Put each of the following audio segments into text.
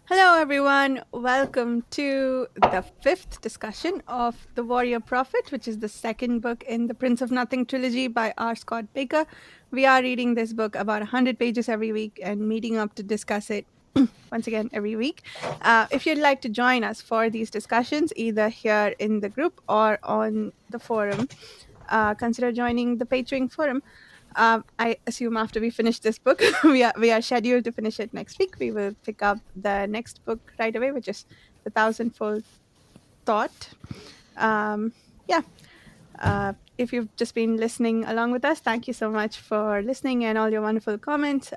Hello, everyone. Welcome to the fifth discussion of The Warrior Prophet, which is the second book in the Prince of Nothing trilogy by R. Scott Bakker. We are reading this book about 100 pages every week and meeting up to discuss it once again every week. If you'd like to join us for these discussions, either here in the group or on the forum, consider joining the Patreon forum. I assume after we finish this book, we are scheduled to finish it next week. We will pick up the next book right away, which is The Thousandfold Thought. Yeah. If you've just been listening along with us, thank you so much for listening and all your wonderful comments.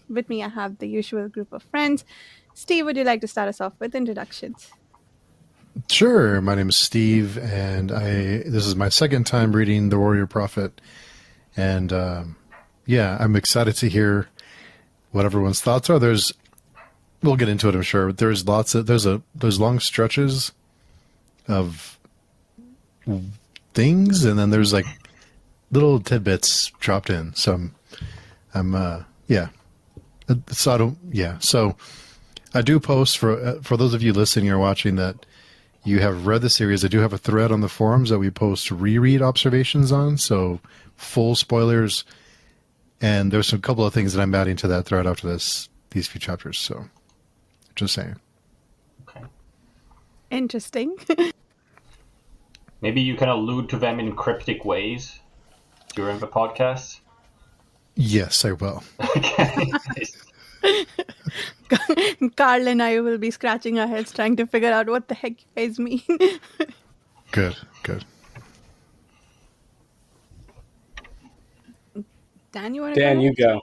With me, I have the usual group of friends. Steve, would you like to start us off with introductions? Sure. My name is Steve, and this is my second time reading The Warrior Prophet. And I'm excited to hear what everyone's thoughts are. We'll get into it, I'm sure. But there's long stretches of things, and then there's like little tidbits dropped in. So So I do post for those of you listening or watching that you have read the series. I do have a thread on the forums that we post reread observations on. So full spoilers. And there's a couple of things that I'm adding to that thread after these few chapters. So just saying. Okay. Interesting. Maybe you can allude to them in cryptic ways during the podcast. Yes, I will. Okay. Carl and I will be scratching our heads trying to figure out what the heck you guys mean. Good. Dan, you want to Dan, you go.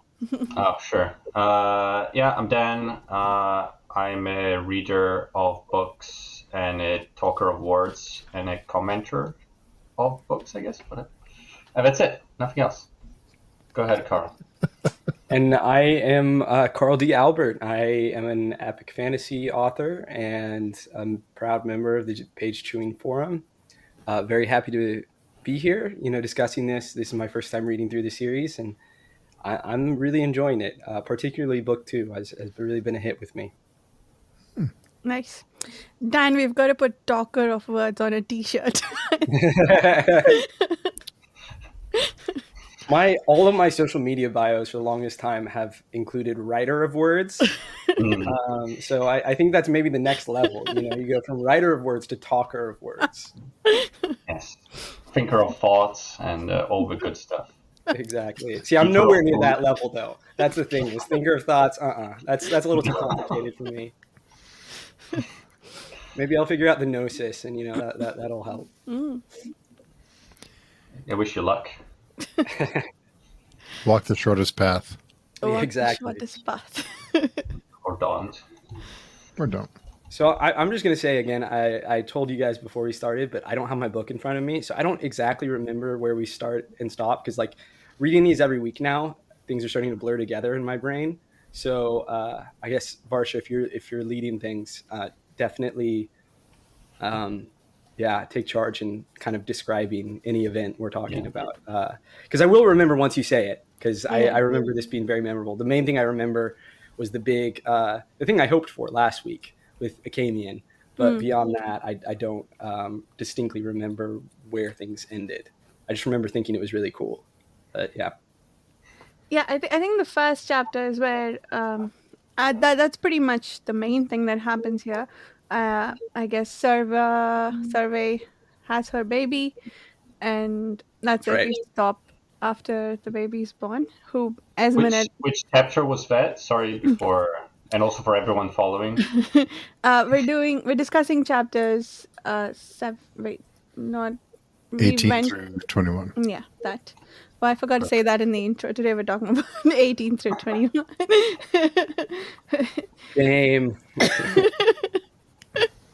Oh, sure. I'm Dan. I'm a reader of books and a talker of words and a commenter of books, I guess. And that's it. Nothing else. Go ahead, Carl. And I am Carl D. Albert. I am an epic fantasy author and I'm a proud member of the Page Chewing Forum. Very happy to be here, discussing this. This is my first time reading through the series, and I'm really enjoying it. Particularly book 2 has really been a hit with me. Nice. Dan, we've got to put talker of words on a t-shirt. All of my social media bios for the longest time have included writer of words. So I think that's maybe the next level. You go from writer of words to talker of words. Yes. Thinker of thoughts and all the good stuff. Exactly. See, I'm nowhere near that level, though. That's the thing. Is thinker of thoughts. That's a little too complicated for me. Maybe I'll figure out the gnosis, and that'll help. I wish you luck. Walk the shortest path. Exactly. Shortest path. Or don't. Or don't. So I'm just going to say again, I told you guys before we started, but I don't have my book in front of me. So I don't exactly remember where we start and stop, because reading these every week now, things are starting to blur together in my brain. So I guess, Varsha, if you're leading things, definitely take charge in kind of describing any event we're talking about. Because I will remember once you say it, because I remember this being very memorable. The main thing I remember was the thing I hoped for last week with Acamian. But beyond that, I don't distinctly remember where things ended. I just remember thinking it was really cool. Yeah, I think the first chapter is where that's pretty much the main thing that happens here. I guess Serwë has her baby, and that's it. Right. We stop after the baby's born. Who Esmenet? Which chapter was that? Sorry, before, and also for everyone following. We're discussing chapters 18 through 21. Yeah, that. Well, I forgot to say that in the intro. Today we're talking about 18 through 21. Game.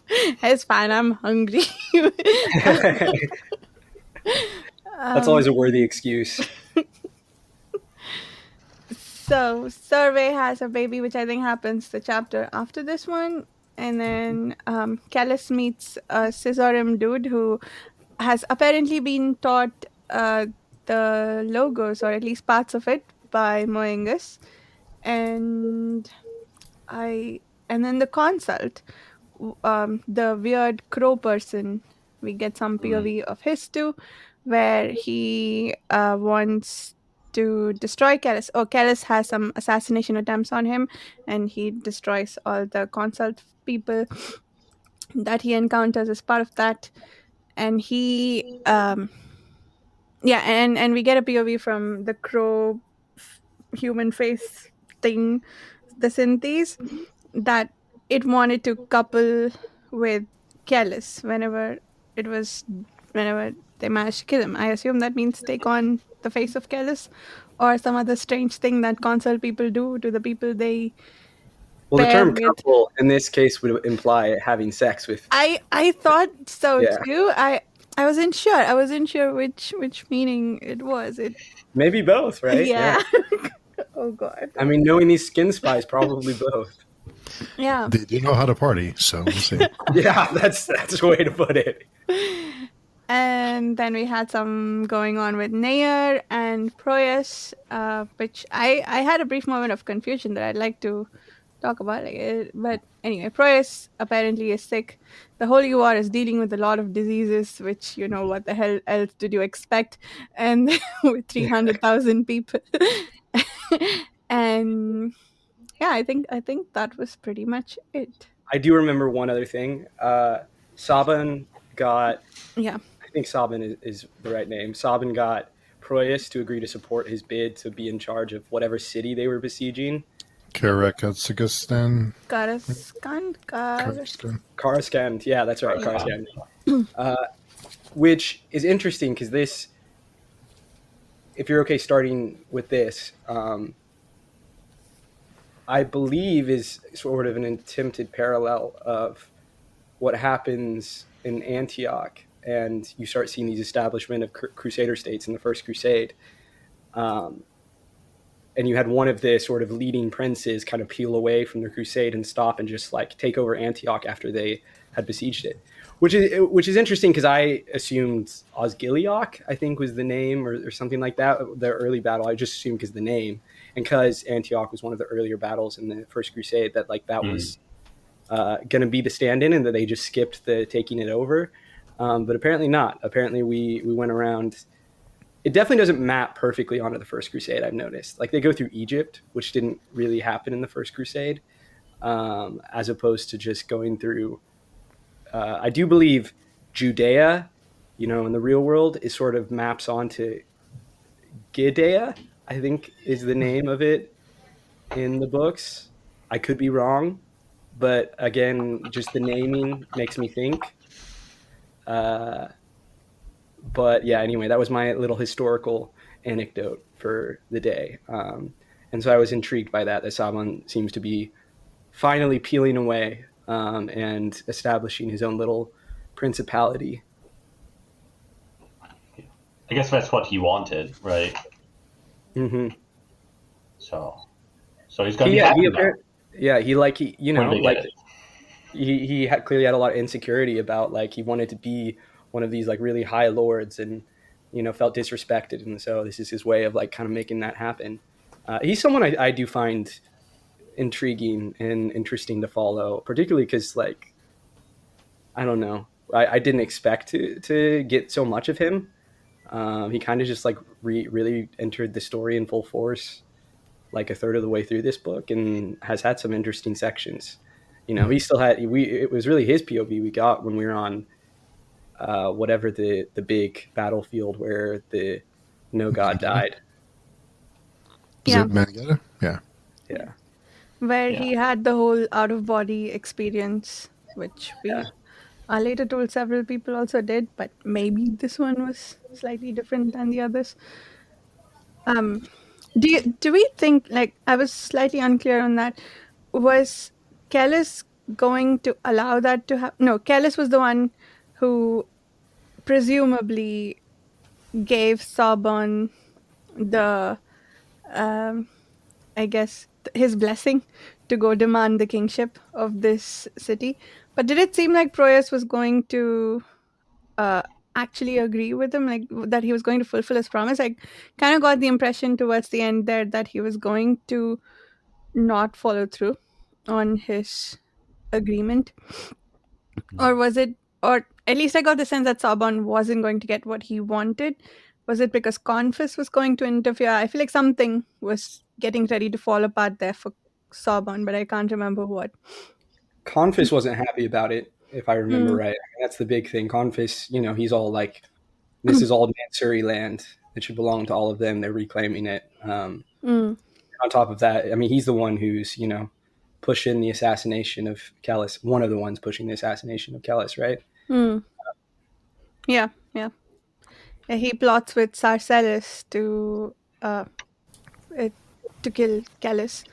It's fine. I'm hungry. That's always a worthy excuse. So Serwë has a baby, which I think happens the chapter after this one. And then Keles meets a Scissorim dude who has apparently been taught the logos, or at least parts of it, by Moengus. And I And then the consult, the weird crow person, we get some POV of his too, where he wants to destroy Keles. Oh, Keles has some assassination attempts on him, and he destroys all the consult people that he encounters as part of that. And he yeah, and we get a POV from the crow human face thing, the Synthese, that it wanted to couple with Keles whenever they managed to kill him. I assume that means take on the face of Keles, or some other strange thing that console people do to the people they Well, the pair term with. couple in this case would imply having sex with. I thought so Yeah, too. I wasn't sure. I wasn't sure which meaning it was. It maybe both, right? yeah. Oh god. I mean, knowing these skin spies, probably both. Yeah. They do know how to party, so we'll see. Yeah, that's a way to put it. And then we had some going on with Nair and Proyas, which I had a brief moment of confusion that I'd like to talk about. But anyway, Proyas apparently is sick. The Holy War is dealing with a lot of diseases, which, what the hell else did you expect? And with 300,000 people. And yeah, I think that was pretty much it. I do remember one other thing. Sabah got, Yeah. I think Sabah is the right name. Sabah got Proyas to agree to support his bid to be in charge of whatever city they were besieging. Karakatsugistan. Karaskan, yeah, that's right, Karaskan. Which is interesting because this, if you're okay starting with this, I believe is sort of an attempted parallel of what happens in Antioch, and you start seeing these establishment of Crusader states in the First Crusade. And you had one of the sort of leading princes kind of peel away from the crusade and stop and just like take over Antioch after they had besieged it, which is interesting because I assumed Osgiliath, I think was the name or something like that. The early battle, I just assumed because the name and because Antioch was one of the earlier battles in the First Crusade that was going to be the stand-in and that they just skipped the taking it over. But apparently not. Apparently we went around. It definitely doesn't map perfectly onto the First Crusade, I've noticed. Like they go through Egypt, which didn't really happen in the First Crusade, as opposed to just going through, I do believe Judea, in the real world, is sort of maps onto Gidea, I think is the name of it in the books. I could be wrong, but again, just the naming makes me think. But yeah, anyway, that was my little historical anecdote for the day. And so I was intrigued by that Sabah seems to be finally peeling away and establishing his own little principality. I guess that's what he wanted, right? Mm-hmm. So he's gonna be happy now. He clearly had a lot of insecurity about like he wanted to be one of these like really high lords and felt disrespected, and so this is his way of like kind of making that happen. He's someone I do find intriguing and interesting to follow, particularly because like I don't know, I didn't expect to get so much of him. He kind of just like really entered the story in full force like a third of the way through this book and has had some interesting sections. He still had it was really his POV we got when we were on whatever the big battlefield where the no god died. Is it Managata? Yeah. Where he had the whole out of body experience, which we are later told several people also did, but maybe this one was slightly different than the others. Do we think, like, I was slightly unclear on that. Was Keles going to allow that to happen? No, Keles was the one who presumably gave Sabon the, I guess, his blessing to go demand the kingship of this city. But did it seem like Proyas was going to actually agree with him, like that he was going to fulfill his promise? I kind of got the impression towards the end there that he was going to not follow through. on his agreement? Or was it, or at least I got the sense that Sabon wasn't going to get what he wanted. Was it because Confus was going to interfere? I feel like something was getting ready to fall apart there for Sabon, but I can't remember what. Confus wasn't happy about it, if I remember Mm, right. That's the big thing. Confus, he's all like, this is all Mansuri land. It should belong to all of them. They're reclaiming it. mm, On top of that, I mean, he's the one who's, pushing the assassination of Kellhus. One of the ones pushing the assassination of Kellhus, right? mm. Yeah, yeah. Yeah, he plots with sorcerous uh, uh, to kill Keles,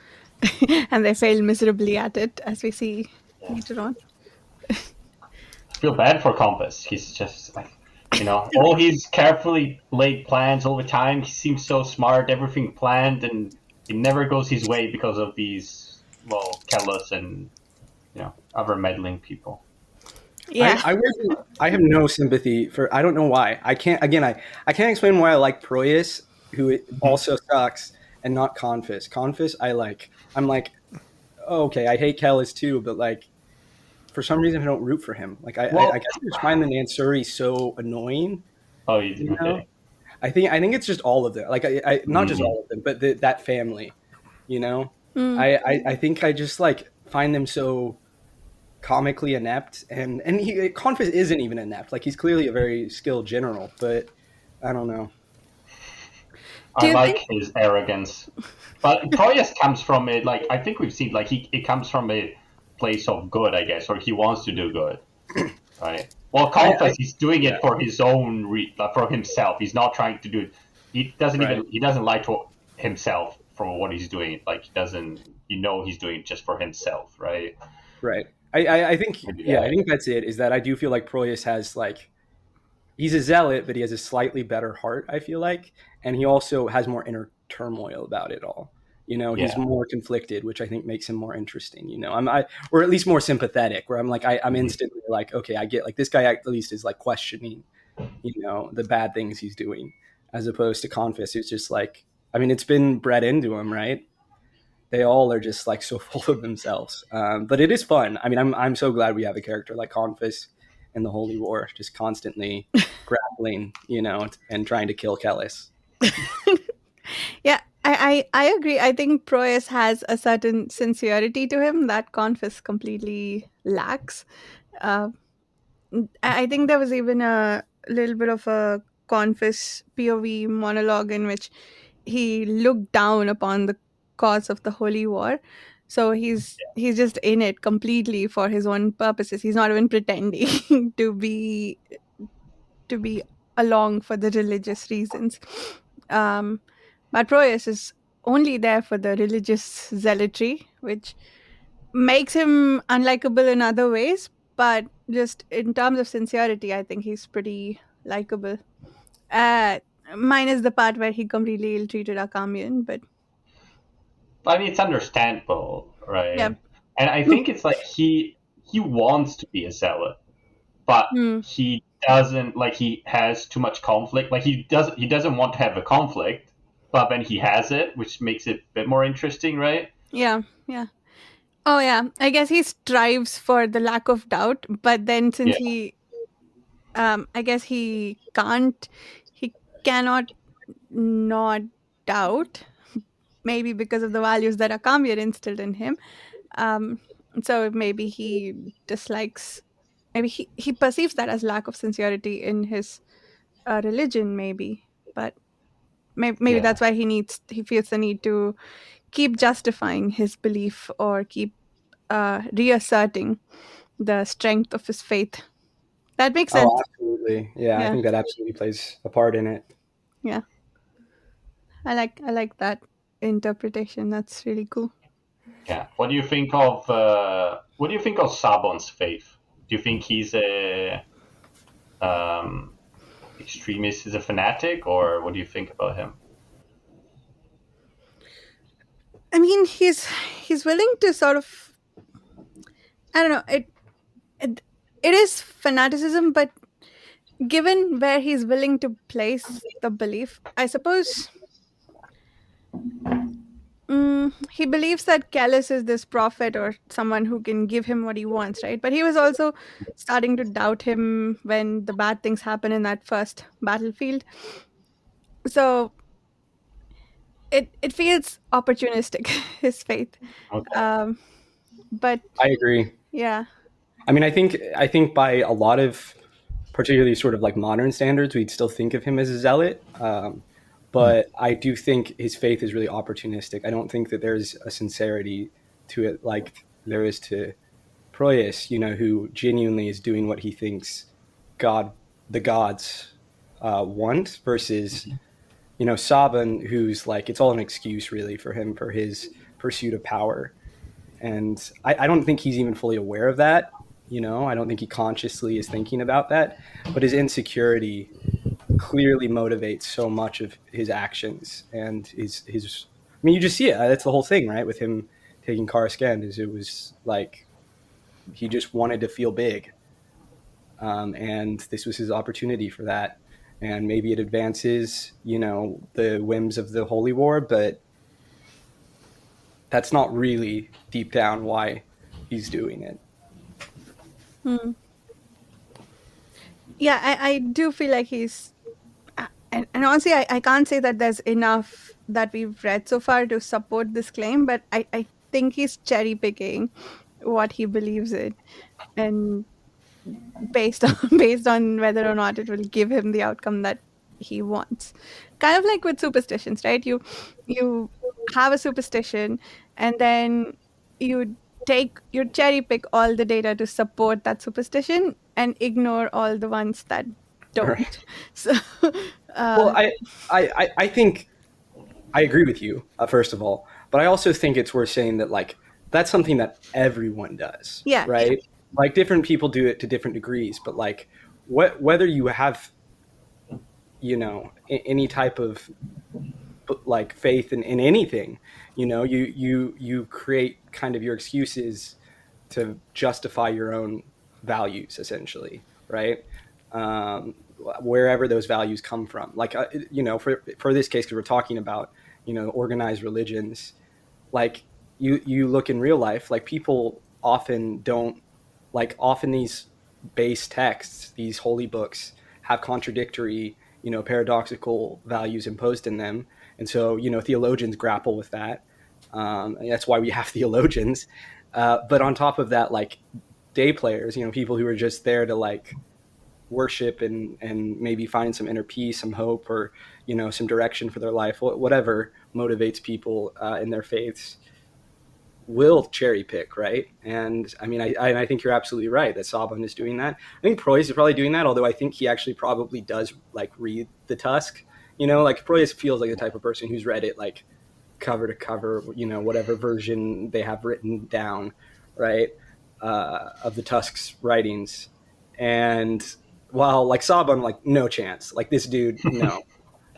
and they fail miserably at it, as we see Yeah. later on. I feel bad for Compass. He's just like, all his carefully laid plans over time. He seems so smart, everything planned, and it never goes his way because of these, Kellhus and other meddling people. Yeah. I have no sympathy for. I don't know why. I can't. Again, I can't explain why I like Proyas, who also sucks, and not Confus. Confus, I like. I'm like, oh, okay, I hate Kellhus too, but like, for some reason, I don't root for him. Like, I guess I just find the Nansuri so annoying. Oh, You know, okay. I think it's just all of them. Like, I not just Mm. all of them, but that family. You know, Mm, I think I just like find them so comically inept, and Confus isn't even inept. Like, he's clearly a very skilled general, but I don't know. do I you like think? his arrogance, but Proyas comes from it. Like I think we've seen, like it comes from a place of good, I guess, or he wants to do good, right? Well, I Confess, he's doing yeah, it for his own, for himself. He's not trying to do it. right, He doesn't like to himself for what he's doing. Like he doesn't, he's doing it just for himself, right? right. I think Maybe yeah, I that. think that's it. Is that I do feel like Proyas has like he's a zealot, but he has a slightly better heart. I feel like, and he also has more inner turmoil about it all. He's Yeah. more conflicted, which I think makes him more interesting. Or at least more sympathetic. Where I'm like, I'm Mhm. instantly like, okay, I get like this guy at least is like questioning, the bad things he's doing, as opposed to Confus, who's just like, I mean, it's been bred into him, right? They all are just like so full of themselves. But it is fun. I mean, I'm so glad we have a character like Confus in the Holy War, just constantly grappling, and trying to kill Keles. Yeah, I agree. I think Proyas has a certain sincerity to him that Confus completely lacks. Uh, I think there was even a little bit of a Confus POV monologue in which he looked down upon the cause of the Holy War. So he's just in it completely for his own purposes. He's not even pretending to be along for the religious reasons. Um, but Proyas is only there for the religious zealotry, which makes him unlikable in other ways. But just in terms of sincerity, I think he's pretty likable. Uh, Minus the part where he completely ill-treated Akamian, but I mean, it's understandable, yeah. right? And I think it's like he wants to be a zealot, but Hmm. he doesn't, like he has too much conflict. Like he doesn't want to have a conflict, but then he has it, which makes it a bit more interesting, right? Yeah, yeah. Oh, yeah. I guess he strives for the lack of doubt, but then Yeah, since I guess he cannot not doubt, maybe because of the values that Akamir instilled in him. Um, so maybe he dislikes, maybe he perceives that as lack of sincerity in his religion, maybe. But maybe yeah. that's why he feels the need to keep justifying his belief or keep reasserting the strength of his faith. That makes Oh, sense. absolutely. Yeah, I Yeah, think that absolutely plays a part in it. yeah. I like that interpretation. That's really cool. Yeah. What do you think of Sabon's faith? Do you think he's a um, extremist, is a fanatic, or what do you think about him? I mean, he's willing to sort of, I don't know, it it is fanaticism, but given where he's willing to place the belief, I suppose He believes that Keles is this prophet or someone who can give him what he wants, right? But he was also starting to doubt him when the bad things happen in that first battlefield. So it feels opportunistic, his faith. Okay. Um, but I agree. yeah. I mean, I think by a lot of particularly sort of like modern standards, we'd still think of him as a zealot. But I do think his faith is really opportunistic. I don't think that there's a sincerity to it like there is to Proyas, who genuinely is doing what he thinks the gods want, versus Sabah, who's like it's all an excuse really for him for his pursuit of power. And I don't think he's even fully aware of that. I don't think he consciously is thinking about that, but his insecurity clearly motivates so much of his actions and his. I mean, you just see it. That's the whole thing, right? With him taking Karaskan, is it was like he just wanted to feel big, and this was his opportunity for that. And maybe it advances, the whims of the Holy War, but that's not really deep down why he's doing it. Hmm. Yeah, I do feel like he's and honestly, I can't say that there's enough that we've read so far to support this claim, but I think he's cherry picking what he believes in, and based on based on whether or not it will give him the outcome that he wants. Kind of like with superstitions, right? You have a superstition, and then you you cherry pick all the data to support that superstition and ignore all the ones that Right. don't. So Well, uh, I think I agree with you, first of all, but I also think it's worth saying that like that's something that everyone does, yeah, yeah. right? Like different people do it to different degrees, but like whether you have any type of like faith in anything, you create kind of your excuses to justify your own values, essentially, right? Wherever those values come from, like for this case, because we're talking about organized religions, like you look in real life, like people often don't, like often these base texts, these holy books have contradictory, paradoxical values imposed in them. And so theologians grapple with that, and that's why we have theologians. But on top of that, like day players, people who are just there to like worship and maybe find some inner peace, some hope, or some direction for their life, whatever motivates people in their faiths, will cherry pick, right? And I mean, I think you're absolutely right that Sabah is doing that. I think Proyas is probably doing that, although I think he actually probably does like read the Tusk. Like Proyas feels like the type of person who's read it like cover to cover, whatever version they have written down, right, of the Tusk's writings. And while like Sabah, I'm like, no chance. Like this dude, no.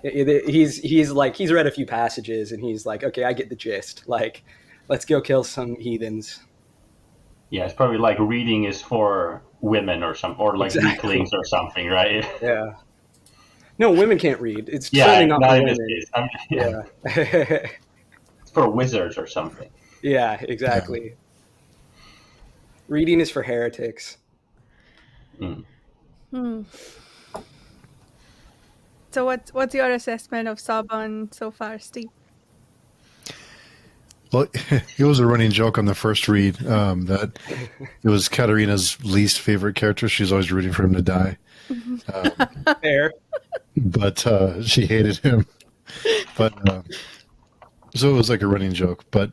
He's like, he's read a few passages and he's like, okay, I get the gist. Like, let's go kill some heathens. Yeah, it's probably like reading is for women or some, or like Exactly. weaklings or something, right? Yeah. No, women can't read. It's Yeah, certainly not for not in this women. case. Yeah, Yeah. it's for wizards or something. Yeah, Yeah. exactly. Reading is for heretics. Mm. Hmm. So what's your assessment of Sabon so far, Steve? Well, it was a running joke on the first read that it was Katarina's least favorite character. She's always rooting for him to die, Fair. but she hated him. But so it was like a running joke. But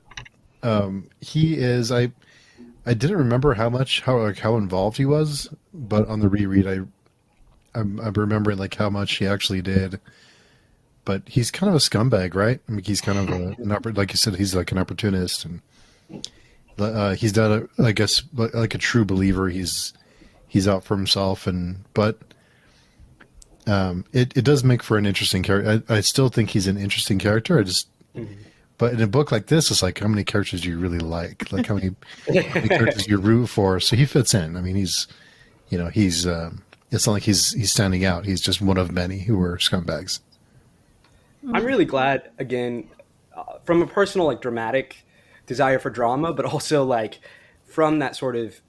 he is. I didn't remember how involved he was, but on the reread, I'm remembering like how much he actually did. But he's kind of a scumbag, right? I mean, he's kind of like you said, he's like an opportunist, and he's not I guess, like a true believer. He's out for himself, but it does make for an interesting character. I still think he's an interesting character. Mhm. But in a book like this, it's like how many characters do you really like how many characters you root for. So he fits in. I mean, he's it's not like he's standing out. He's just one of many who are scumbags. I'm really glad, again, from a personal like dramatic desire for drama, but also like from that sort of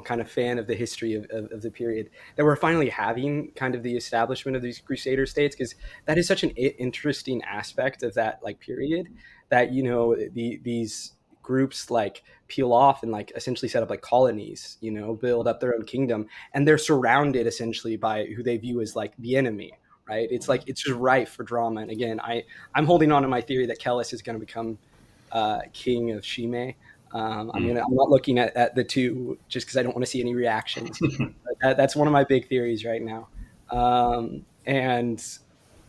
kind of fan of the history of the period, that we're finally having kind of the establishment of these crusader states, because that is such an interesting aspect of that like period, that these groups like peel off and like essentially set up like colonies, build up their own kingdom, and they're surrounded essentially by who they view as like the enemy, right? It's like it's just rife for drama. And again, I'm holding on to my theory that Kellhus is going to become king of Shime. I'm not looking at the two just because I don't want to see any reactions. That's one of my big theories right now, and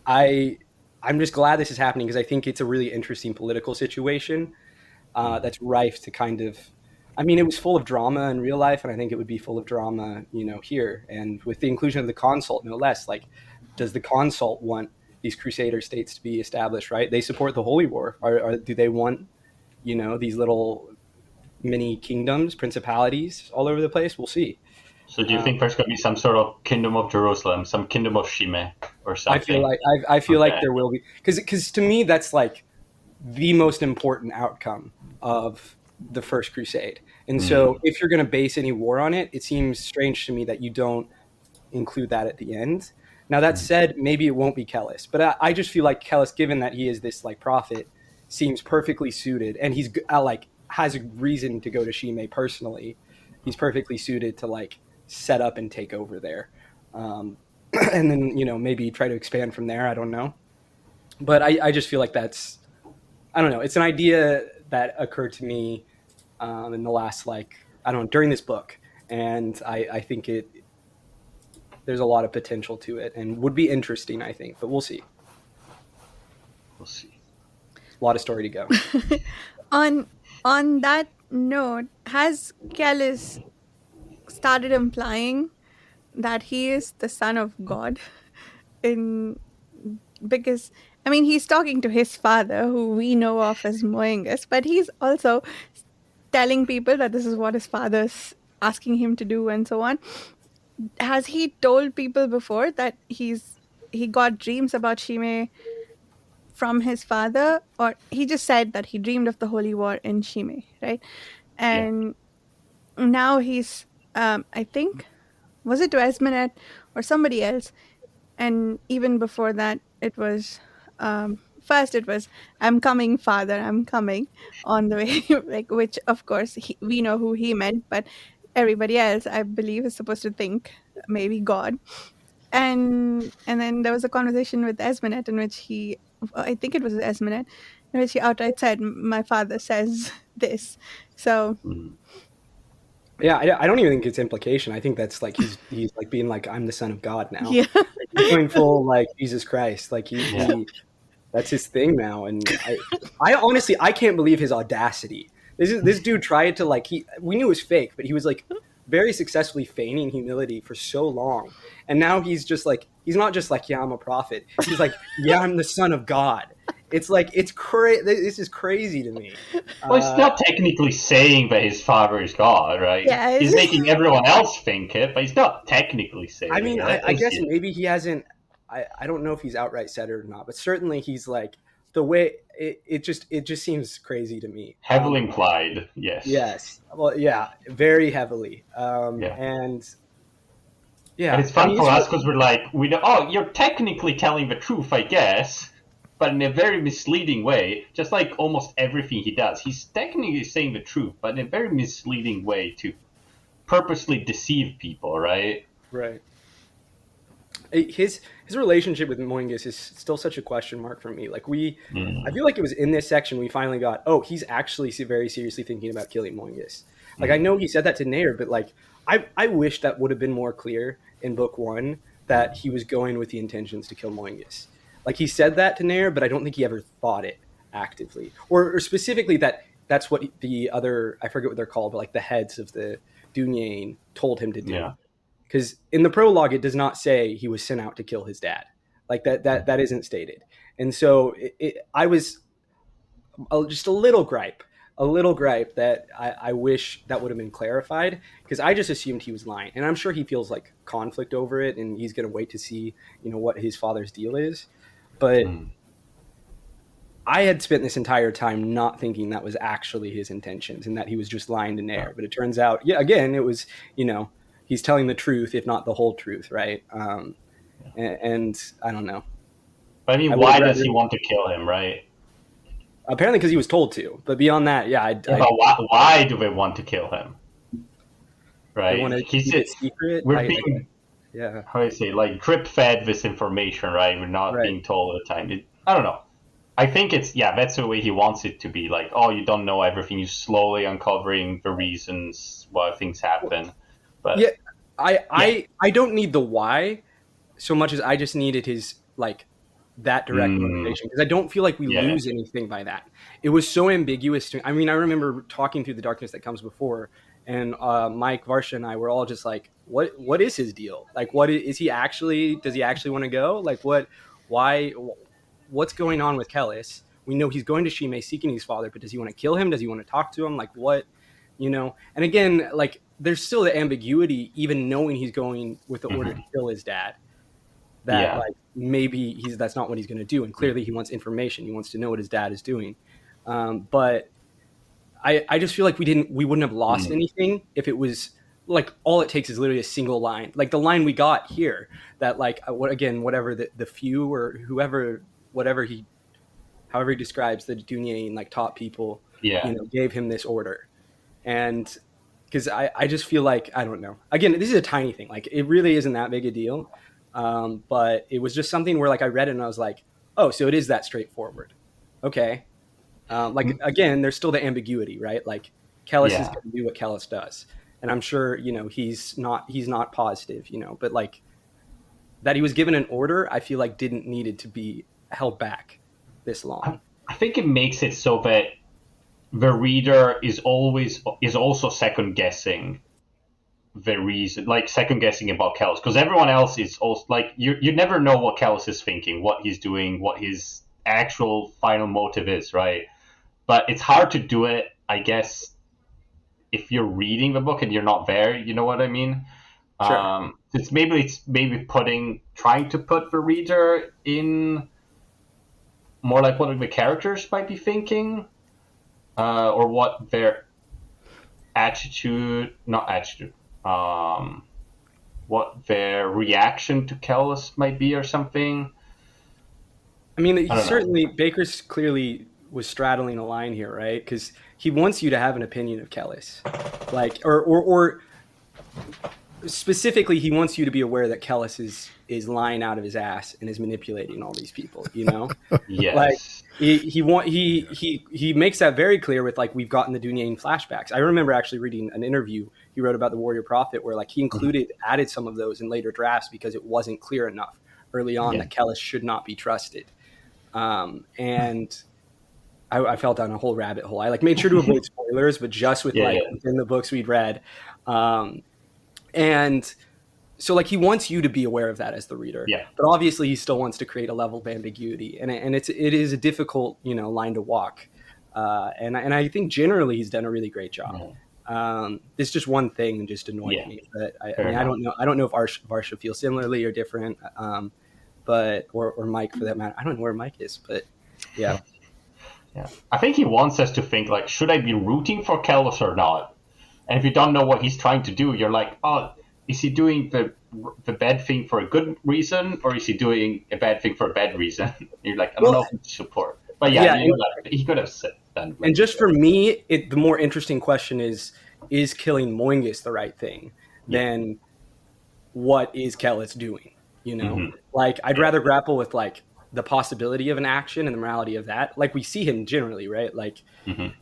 I'm just glad this is happening, because I think it's a really interesting political situation that's rife to kind of. I mean, it was full of drama in real life, and I think it would be full of drama, here. And with the inclusion of the Consult, no less, like, does the Consult want these Crusader states to be established? Right? They support the Holy War. Or do they want, these little mini kingdoms, principalities all over the place? We'll see. So do you think there's going to be some sort of kingdom of Jerusalem, some kingdom of Shime, or something? I feel like there will be, because to me that's like the most important outcome of the First Crusade. And so if you're going to base any war on it, it seems strange to me that you don't include that at the end. Now, that said, maybe it won't be Keles, but I just feel like Keles, given that he is this like prophet, seems perfectly suited, and he's like has a reason to go to Shime personally. He's perfectly suited to like set up and take over there, and then maybe try to expand from there. I don't know, but I just feel like that's, I don't know, it's an idea that occurred to me in the last, like, I don't know, during this book, and I think there's a lot of potential to it and would be interesting, I think, but we'll see. We'll see. A lot of story to go. On that note, has Keles started implying that he is the son of God? Because I mean, he's talking to his father, who we know of as Moengus, but he's also telling people that this is what his father's asking him to do and so on. Has he told people before that he got dreams about Shime from his father, or he just said that he dreamed of the holy war in Shime, right? And now he's I think, was it to Esmenet or somebody else? And even before that, it was first it was, "I'm coming, father, I'm coming," on the way, like, which of course we know who he meant, but everybody else, I believe, is supposed to think maybe God. And then there was a conversation with Esmenet in which I think it was Esmenet, in which he outright said, "My father says this." So Yeah, I don't even think it's implication. I think that's like he's like being like, I'm the son of God now. yeah. He's going full like Jesus Christ. Like he that's his thing now. And I honestly, I can't believe his audacity. This dude tried to like, we knew it was fake, but he was like very successfully feigning humility for so long. And now he's just like, he's not just like, yeah, I'm a prophet. He's like, yeah, I'm the son of God. It's like, it's crazy. This is crazy to me. Well, he's not technically saying that his father is God, right? Yeah, he's making everyone else think it, but he's not technically saying it. I mean, I guess maybe he hasn't, I don't know if he's outright said it or not, but certainly he's like, the way it just seems crazy to me. Heavily implied, yes. Yes. Well, yeah, very heavily. And yeah. And it's fun for us because we're like, we know, oh, you're technically telling the truth, I guess, but in a very misleading way, just like almost everything he does. He's technically saying the truth, but in a very misleading way to purposely deceive people, right? Right. His relationship with Moengus is still such a question mark for me. Like I feel like it was in this section we finally got, oh, he's actually very seriously thinking about killing Moengus. Like I know he said that to Nair, but like I wish that would have been more clear in book 1 that he was going with the intentions to kill Moengus. Like he said that to Nair, but I don't think he ever thought it actively, or specifically that's what the other, I forget what they're called, but like the heads of the Dunyain told him to do. Yeah. Because in the prologue, it does not say he was sent out to kill his dad. Like that isn't stated. And so I was just a little gripe that I wish that would have been clarified, because I just assumed he was lying. And I'm sure he feels like conflict over it, and he's going to wait to see, what his father's deal is. But I had spent this entire time not thinking that was actually his intentions and that he was just lying to Nair. But it turns out, yeah, again, it was, he's telling the truth, if not the whole truth, right? And I don't know. But I mean, why does he want to kill him, right? Apparently because he was told to. But beyond that, but why do they want to kill him? Right? They want to keep it secret. We're being, how do I say, like drip fed this information, right? We're not being told all the time. I don't know. I think that's the way he wants it to be. Like, oh, you don't know everything. You're slowly uncovering the reasons why things happen. But yeah, I don't need the why so much as I just needed his that direct motivation, because I don't feel like we lose anything by that. It was so ambiguous to me. I mean, I remember talking through The Darkness That Comes Before, and Mike, Varsha, and I were all just like, what is his deal? Like, what is he actually? Does he actually want to go? Like, why? What's going on with Keles? We know he's going to Shime seeking his father, but does he want to kill him? Does he want to talk to him? Like, what? And again, like, there's still the ambiguity, even knowing he's going with the order to kill his dad. That like maybe that's not what he's going to do, and clearly he wants information. He wants to know what his dad is doing. But I just feel like we wouldn't have lost anything if it was like all it takes is literally a single line, like the line we got here. That like whatever the few or however he describes the Dunyain like top people, gave him this order, and because I just feel like I don't know. Again, this is a tiny thing. Like it really isn't that big a deal. But it was just something where like I read it and I was like, oh, so it is that straightforward. Okay. Again, there's still the ambiguity, right? Like Keles is going to do what Keles does. And I'm sure, he's not positive, but like that he was given an order, I feel like didn't needed to be held back this long. I think it makes it so that the reader is also second guessing the reason, like second guessing about Kellhus, because everyone else is also like you never know what Kellhus is thinking, what he's doing, what his actual final motive is, right? But it's hard to do it, I guess, if you're reading the book and you're not there. You know what I mean? Sure. It's maybe trying to put the reader in more like what the characters might be thinking, or what their what their reaction to Kellhus might be or something. I mean, Bakker's clearly was straddling a line here, right? Because he wants you to have an opinion of Kellhus, like, or specifically, he wants you to be aware that Kellhus is lying out of his ass and is manipulating all these people. Yes. Like he makes that very clear with like we've gotten the Dunyain flashbacks. I remember actually reading an interview he wrote about the Warrior Prophet where like he added some of those in later drafts because it wasn't clear enough early on that Kellhus should not be trusted. And I fell down a whole rabbit hole. I like made sure to avoid spoilers, but just with within the books we'd read. And so like he wants you to be aware of that as the reader, but obviously he still wants to create a level of ambiguity, and it is a difficult line to walk. And I think generally he's done a really great job. It's just one thing just annoyed me. But I don't know if Varsha feels similarly or different, but or Mike for that matter. I don't know where Mike is, but yeah. I think he wants us to think like, should I be rooting for Kellhus or not? And if you don't know what he's trying to do, you're like, oh, is he doing the bad thing for a good reason, or is he doing a bad thing for a bad reason? You're like, I don't know who to support. But he could have said that. And just for me, the more interesting question is killing Moingus the right thing than what is Kellhus doing? Like I'd rather grapple with like the possibility of an action and the morality of that. Like we see him generally, right? Like,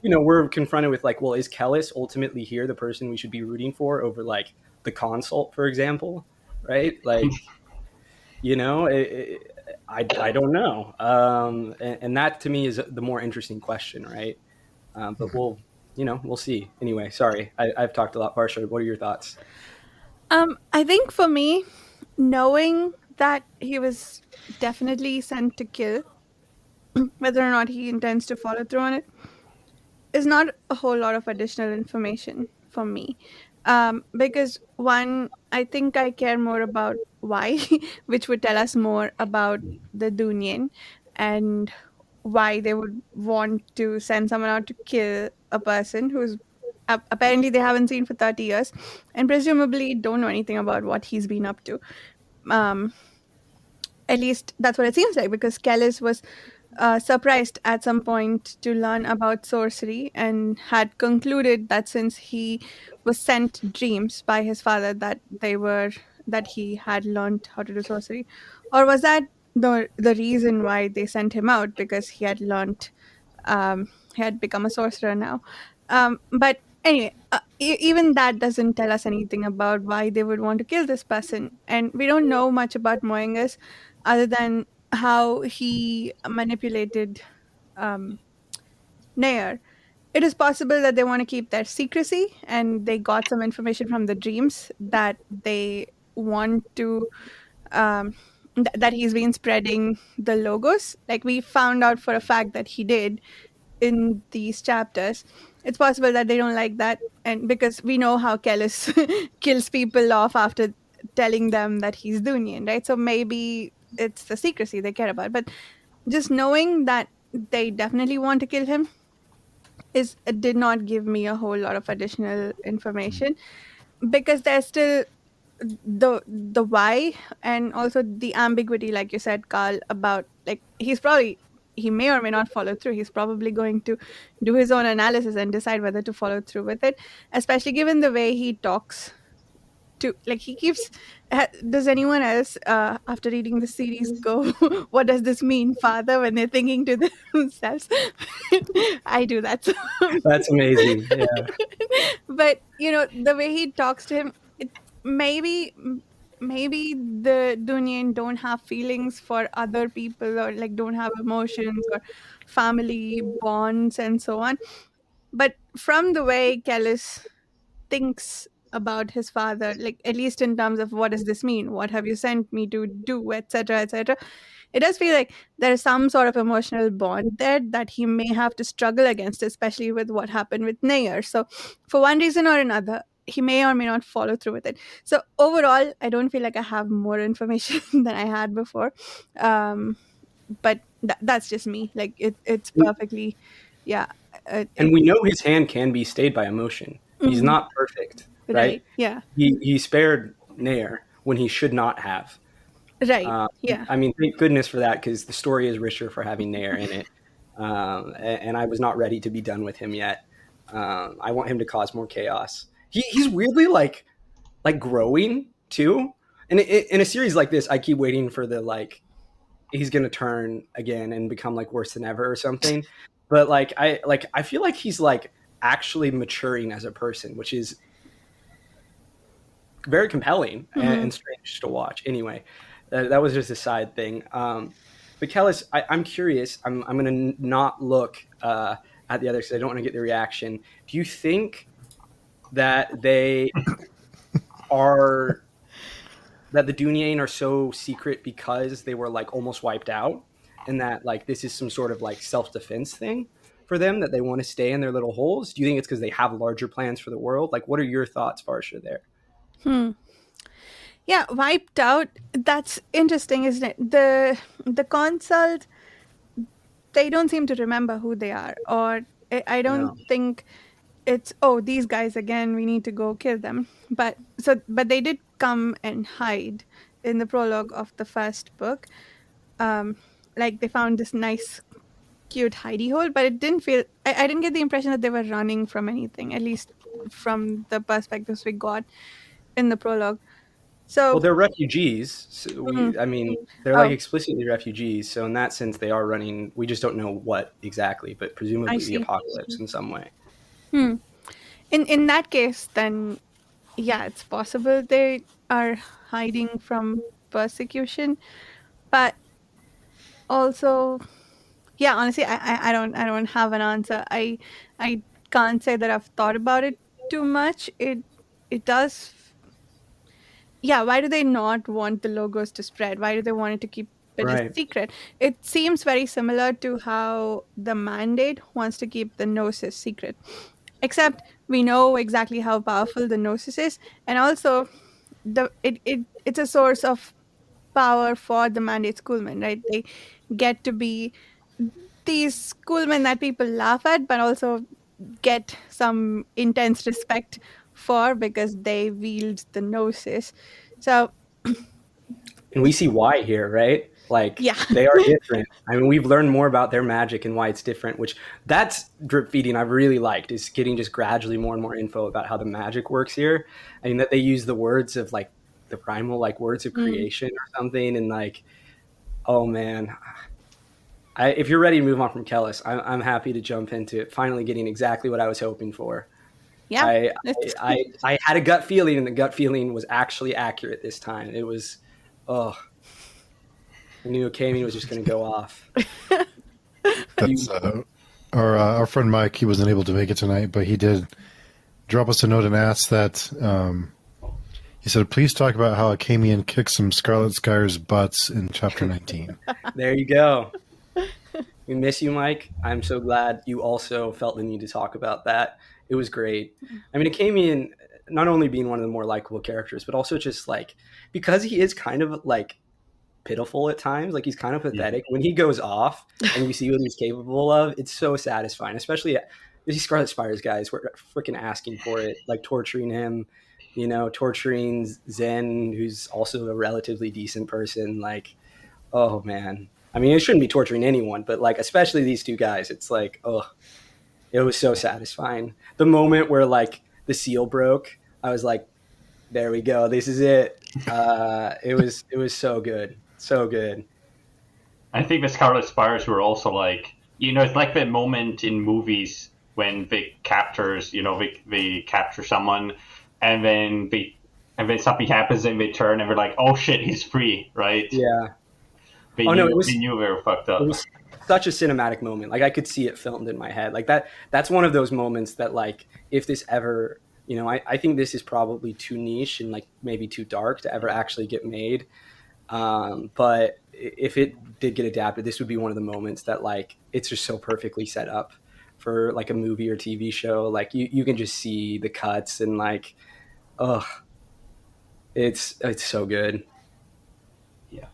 we're confronted with like, well, is Kellhus ultimately here the person we should be rooting for over like the Consult, for example? Right? Like, I don't know. And that to me is the more interesting question, right? But we'll see. Anyway, sorry, I've talked a lot. Varsha, what are your thoughts? I think for me, knowing that he was definitely sent to kill, whether or not he intends to follow through on it, is not a whole lot of additional information for me. Because one, I think I care more about why, which would tell us more about the Dunyain and why they would want to send someone out to kill a person who's apparently they haven't seen for 30 years and presumably don't know anything about what he's been up to. Um, at least that's what it seems like, because Keles was surprised at some point to learn about sorcery and had concluded that since he was sent dreams by his father that he had learned how to do sorcery. Or was that the reason why they sent him out, because he had become a sorcerer now. But anyway, even that doesn't tell us anything about why they would want to kill this person. And we don't know much about Moengus other than how he manipulated um, Nair. It is possible that they want to keep their secrecy and they got some information from the dreams that they want to that he's been spreading the logos. Like we found out for a fact that he did in these chapters. It's possible that they don't like that, and because we know how Keles kills people off after telling them that he's Dunian, right? So maybe it's the secrecy they care about. But just knowing that they definitely want to kill him is it did not give me a whole lot of additional information, because there's still the why, and also the ambiguity, like you said, Carl, about like he may or may not follow through. He's probably going to do his own analysis and decide whether to follow through with it, especially given the way he talks to, like, he keeps does anyone else after reading the series go what does this mean, father, when they're thinking to themselves? I do that. So That's amazing. Yeah. but the way he talks to him, maybe maybe the Dunyan don't have feelings for other people, or like don't have emotions or family bonds and so on. But from the way Keles thinks about his father, like at least in terms of what does this mean, what have you sent me to do, etc., etc., it does feel like there is some sort of emotional bond there that he may have to struggle against, especially with what happened with Nair. So for one reason or another, he may or may not follow through with it. So overall, I don't feel like I have more information than I had before. um but that's just me. Like it's perfectly, yeah. And we know his hand can be stayed by emotion. He's Mhm. not perfect, right? Right, yeah. He spared Nair when he should not have. Right, yeah. I mean, thank goodness for that, because the story is richer for having Nair in it. And I was not ready to be done with him yet. I want him to cause more chaos. He's weirdly like growing too. And in a series like this, I keep waiting for the like he's gonna turn again and become like worse than ever or something. But I feel like he's like actually maturing as a person, which is very compelling Mhm. and strange to watch. Anyway, that was just a side thing. But Kellhus, I'm curious. I'm going to not look at the others because I don't want to get the reaction. Do you think that they are that the Dunyan are so secret because they were like almost wiped out, and that like this is some sort of like self defense thing for them, that they want to stay in their little holes? Do you think it's because they have larger plans for the world? Like, what are your thoughts, Varsha, there? Hmm. Yeah, wiped out. That's interesting, isn't it? The consult, they don't seem to remember who they are, or I don't No. think it's, oh, these guys again, we need to go kill them. But they did come and hide in the prologue of the first book. Um, like they found this nice, cute hidey hole, but it didn't feel. I didn't get the impression that they were running from anything, at least from the perspectives we got in the prologue. Well, So, they're refugees. So mm, I mean, they're like oh, explicitly refugees. So in that sense, they are running. We just don't know what exactly, but I presumably the see. apocalypse in some way. Hmm. In that case, then yeah, it's possible they are hiding from persecution, but also, yeah, honestly, I don't have an answer. I can't say that I've thought about it too much. It does. Yeah, why do they not want the logos to spread? Why do they want it to keep it a Right. secret? It seems very similar to how the mandate wants to keep the gnosis secret. Except we know exactly how powerful the gnosis is, and also it's a source of power for the mandate schoolmen, right? They get to be these schoolmen that people laugh at, but also get some intense respect for because they wield the gnosis. So, And we see why here, right? Like yeah. they are different. I mean, we've learned more about their magic and why it's different, which that's drip feeding I've really liked, is getting just gradually more and more info about how the magic works here. I mean, that they use the words of like the primal, like words of creation or something. And like, oh man, if you're ready to move on from Keles, I'm happy to jump into it. Finally getting exactly what I was hoping for. Yeah. I had a gut feeling, and the gut feeling was actually accurate this time. It was, oh, I knew Kami was just going to go off. That's our friend Mike. He wasn't able to make it tonight, but he did drop us a note and ask that. He said, "Please talk about how Akamian kicked some Scarlet Skyre's butts in chapter 19." There you go. We miss you, Mike. I'm so glad you also felt the need to talk about that. It was great. I mean, Akamian not only being one of the more likable characters, but also just like, because he is kind of like pitiful at times, like he's kind of pathetic. When he goes off and you see what he's capable of, it's so satisfying. Especially these Scarlet Spires guys were freaking asking for it, like torturing him, you know, torturing Zen, who's also a relatively decent person. Like, oh man, I mean, it shouldn't be torturing anyone, but like especially these two guys, it's like, oh, it was so satisfying. The moment where like the seal broke, I was like, there we go, this is it. It was so good. So good. I think the Scarlet Spires were also like, you know, it's like the moment in movies when they captures, you know, they capture someone and then something happens and they turn and they're like, oh shit, he's free, right? Yeah. They knew they were fucked up. It was such a cinematic moment. Like I could see it filmed in my head. Like that's one of those moments that like, if this ever, you know, I think this is probably too niche and like maybe too dark to ever actually get made. But if it did get adapted, this would be one of the moments that like it's just so perfectly set up for like a movie or TV show. Like you can just see the cuts and like, oh, it's so good. Yeah.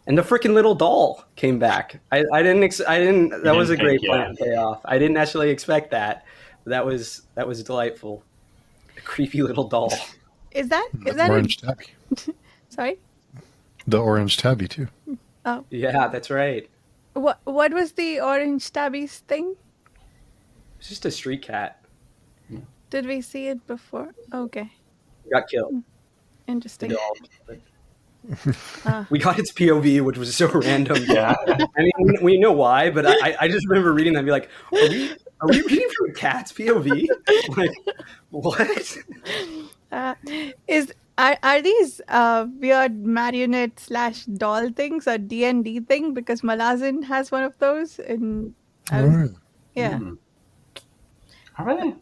And the freaking little doll came back. I didn't. That was a great payoff. I didn't actually expect that. But that was delightful. A creepy little doll. Is that orange tabby? Sorry. The orange tabby too. Oh yeah, that's right. What was the orange tabby's thing? It's just a street cat. Did we see it before? Okay. Got killed. Interesting. We got its POV, which was so random. Yeah. I mean, we know why, but I just remember reading that and be like, are we reading from a cat's POV? Like, what? Are these weird marionette / doll things a D&D thing? Because Malazan has one of those. And yeah. Are they?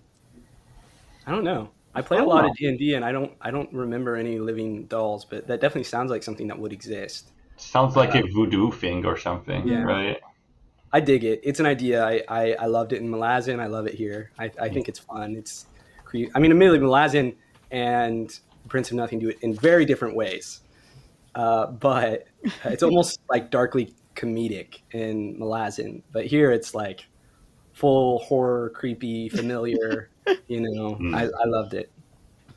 I don't know. I play a lot of D&D, and I don't remember any living dolls, but that definitely sounds like something that would exist. Sounds like a voodoo thing or something, right? I dig it. It's an idea. I loved it in Malazan. I love it here. I think it's fun. I mean, admittedly, Malazan and Prince of Nothing do it in very different ways, but it's almost like darkly comedic in Malazan. But here, it's like full horror, creepy, familiar. You know, I loved it.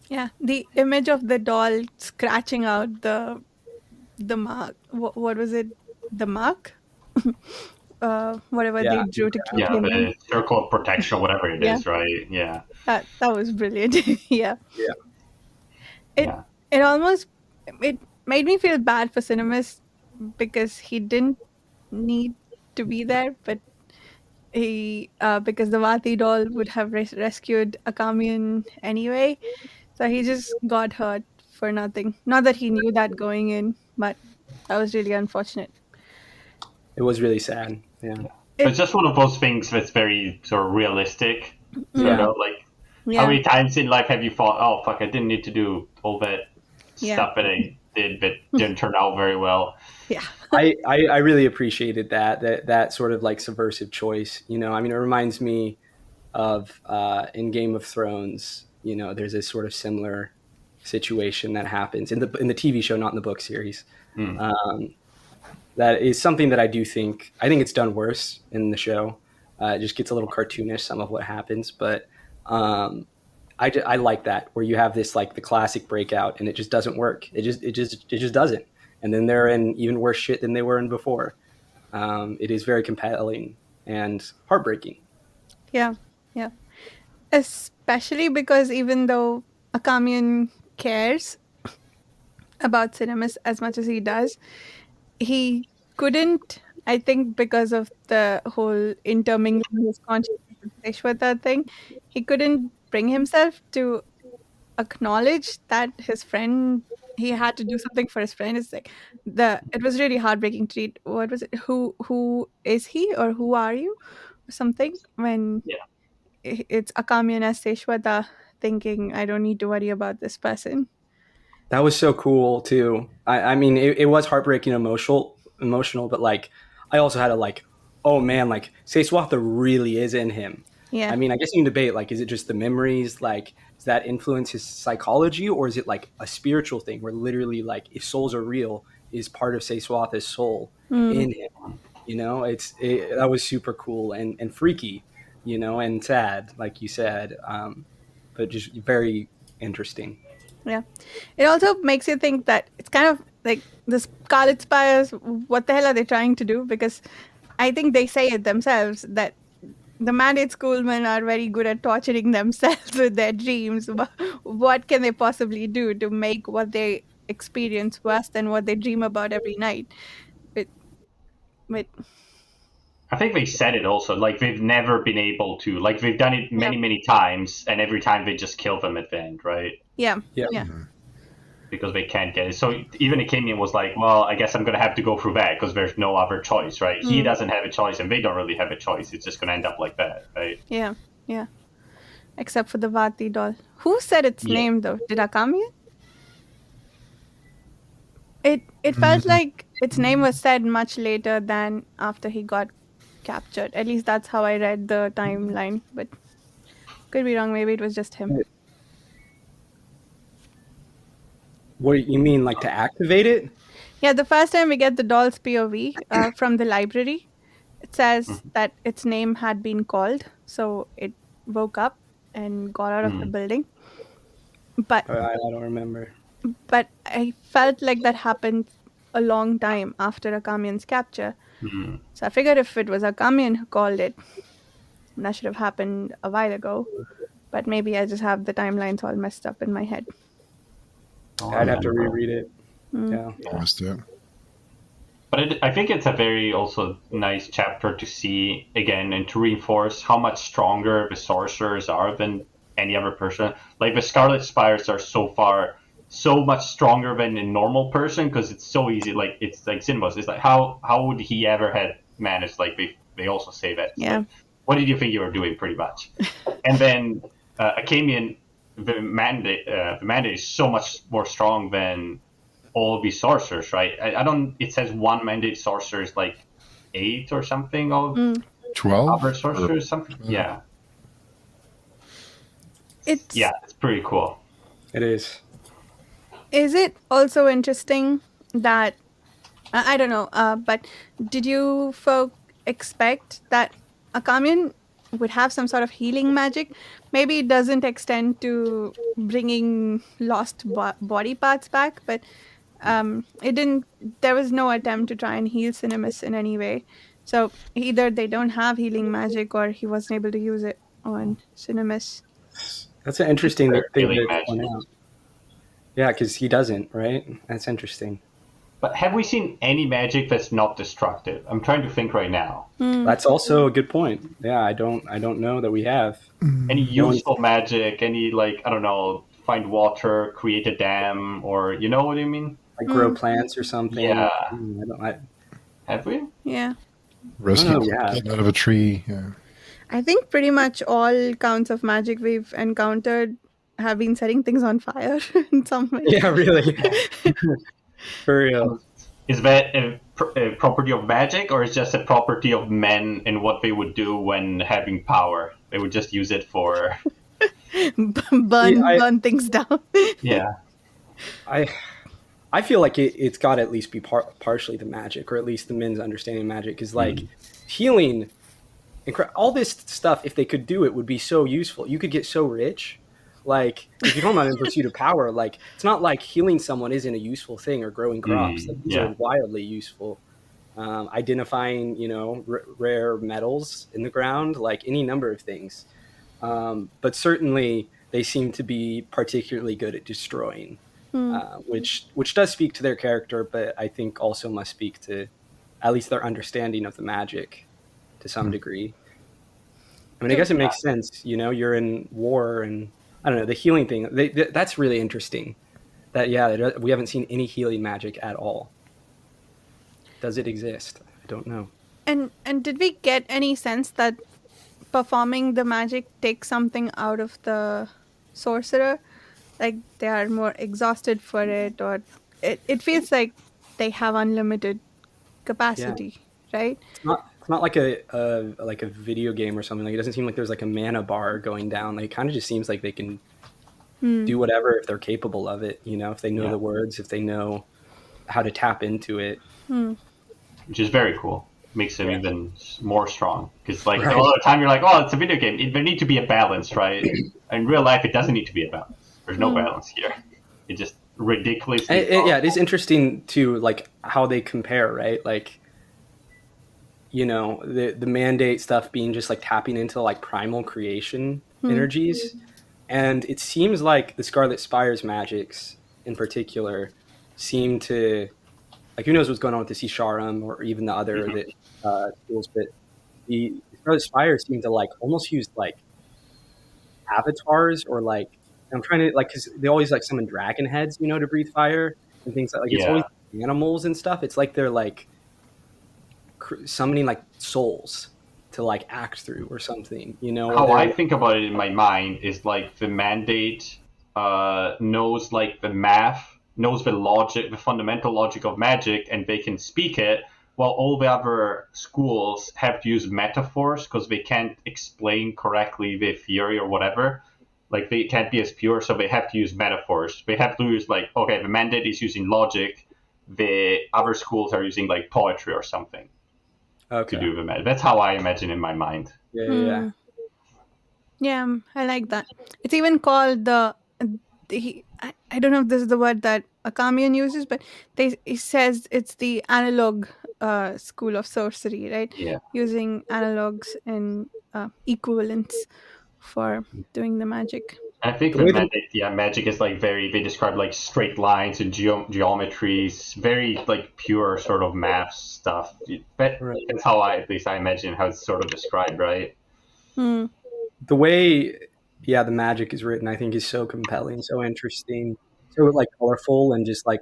Yeah, the image of the doll scratching out the mark. What was it? The mark? Whatever they drew to keep him in. The circle of protection or whatever it is, right? Yeah. That was brilliant. Yeah. It almost made me feel bad for Cinemas because he didn't need to be there, but he because the Vati doll would have rescued Akamian anyway, so he just got hurt for nothing. Not that he knew that going in, but that was really unfortunate. It was really sad. Yeah. It's just one of those things that's very sort of realistic. Sort of like, how many times in life have you thought, oh fuck, I didn't need to do all that stuff that I did, but didn't turn out very well. Yeah. I really appreciated that sort of like subversive choice. You know, I mean, it reminds me of in Game of Thrones. You know, there's this sort of similar situation that happens in the TV show, not in the book series, that is something that I think it's done worse in the show. It just gets a little cartoonish, some of what happens, but I like that, where you have this like the classic breakout and it just doesn't work. It just doesn't. And then they're in even worse shit than they were in before. It is very compelling and heartbreaking. Yeah, yeah. Especially because even though Akamian cares about cinemas as much as he does, he couldn't, I think, because of the whole intermingling his consciousness with Seshwata thing, he couldn't bring himself to acknowledge that his friend, he had to do something for his friend. It's like it was really heartbreaking to read. What was it? Who is he, or who are you, or something, when Yeah. it's Akamian as Seshwata thinking, I don't need to worry about this person. That was so cool too. I mean, it was heartbreaking, emotional, but like I also had to like, oh man, like Seswatha really is in him. Yeah. I mean, I guess you can debate, like, is it just the memories? Like, does that influence his psychology, or is it like a spiritual thing where literally, like, if souls are real, is part of Seswatha's soul in him? You know, that was super cool and freaky, you know, and sad, like you said, but just very interesting. Yeah. It also makes you think that it's kind of like the Scarlet Spires, what the hell are they trying to do? Because I think they say it themselves that the mandate schoolmen are very good at torturing themselves with their dreams. What can they possibly do to make what they experience worse than what they dream about every night? But I think they said it also. Like they've never been able to. Like they've done it many times, and every time they just kill them at the end, right? yeah. Because they can't get it. So even Akamian was like, well, I guess I'm going to have to go through that because there's no other choice, right? He doesn't have a choice, and they don't really have a choice. It's just going to end up like that, right? Yeah. Except for the Vati doll. Who said its name though? Did Akamian? It felt like its name was said much later than after he got captured. At least that's how I read the timeline, but could be wrong. Maybe it was just him. What you mean, like to activate it? Yeah, the first time we get the doll's POV from the library, it says that its name had been called, so it woke up and got out of the building. But I don't remember. But I felt like that happened a long time after Akamian's capture. So I figured if it was Akamian who called it, that should have happened a while ago. But maybe I just have the timelines all messed up in my head. I'd have to reread it. Yeah. Must do. But I think it's a very also nice chapter to see again and to reinforce how much stronger the sorcerers are than any other person. Like the Scarlet Spires are so much stronger than a normal person because it's so easy. Like it's like Sinmos. It's like how would he ever have managed? Like they also say that. Yeah. Like, what did you think you were doing? Pretty much. And then Akamian, the mandate is so much more strong than all these sorcerers, right? I don't. It says one mandate sorcerer is like 8 or something of 12 other sorcerers. Something. Yeah. It's pretty cool. It is. Is it also interesting that I don't know, but did you folk expect that Akamian would have some sort of healing magic? Maybe it doesn't extend to bringing lost body parts back, but it didn't. There was no attempt to try and heal Cinemus in any way. So either they don't have healing magic, or he wasn't able to use it on Cinemus. That's an interesting thing Healing to point out. Yeah, because he doesn't, right? That's interesting. But have we seen any magic that's not destructive? I'm trying to think right now. That's also a good point. Yeah, I don't know that we have Any useful magic? Any like I don't know, find water, create a dam, or you know what I mean? like grow plants or something. Yeah. Have we? Yeah. Rescue get out of a tree. Yeah. I think pretty much all counts of magic we've encountered have been setting things on fire in some way. Yeah, really. For real. Is that a property of magic, or is just a property of men and what they would do when having power? They would just use it for burn things down. Yeah. I feel like it's got to at least be partially the magic, or at least the men's understanding of magic, because like healing and all this stuff, if they could do it, would be so useful. You could get so rich. Like if you're talking about in pursuit of power, like it's not like healing someone isn't a useful thing, or growing crops. Like these are wildly useful. Identifying, rare metals in the ground, like any number of things. But certainly they seem to be particularly good at destroying, which does speak to their character, but I think also must speak to at least their understanding of the magic to some degree. I mean, I guess it makes sense. You're in war, and I don't know, the healing thing. That's really interesting. That we haven't seen any healing magic at all. Does it exist? I don't know. And did we get any sense that performing the magic takes something out of the sorcerer? Like they are more exhausted for it, or it feels like they have unlimited capacity, right? It's not like a video game or something. Like it doesn't seem like there's like a mana bar going down. Like it kind of just seems like they can do whatever if they're capable of it. If they know the words, if they know how to tap into it. Which is very cool. Makes them even more strong. Because like a lot of the time you're like, oh, it's a video game. There need to be a balance, right? In real life, it doesn't need to be a balance. There's no balance here. It just ridiculously. It is interesting too, like how they compare, right? Like, the mandate stuff being just like tapping into like primal creation energies, and it seems like the Scarlet Spire's magics in particular seem to, like, who knows what's going on with the Sisharum or even the other tools, but the Scarlet Spire seem to like almost use like avatars, or like, I'm trying to like, because they always like summon dragon heads, to breathe fire and things like it's always animals and stuff. It's like they're like summoning like souls to like act through or something. How I think about it in my mind is like the mandate knows like the math, knows the logic, the fundamental logic of magic, and they can speak it, while all the other schools have to use metaphors because they can't explain correctly the theory or whatever. Like they can't be as pure, so they have to use metaphors. They have to use like, okay, the mandate is using logic, the other schools are using like poetry or something to do the magic. That's how I imagine in my mind. Yeah. I like that. It's even called I don't know if this is the word that Akamian uses, but he says it's the analog school of sorcery, right? Yeah. Using analogs and equivalents for doing the magic. I think the magic is like they describe like straight lines and geometries, very like pure sort of math stuff. That's how at least I imagine how it's sort of described, right? The way, the magic is written, I think, is so compelling, so interesting, so like colorful, and just like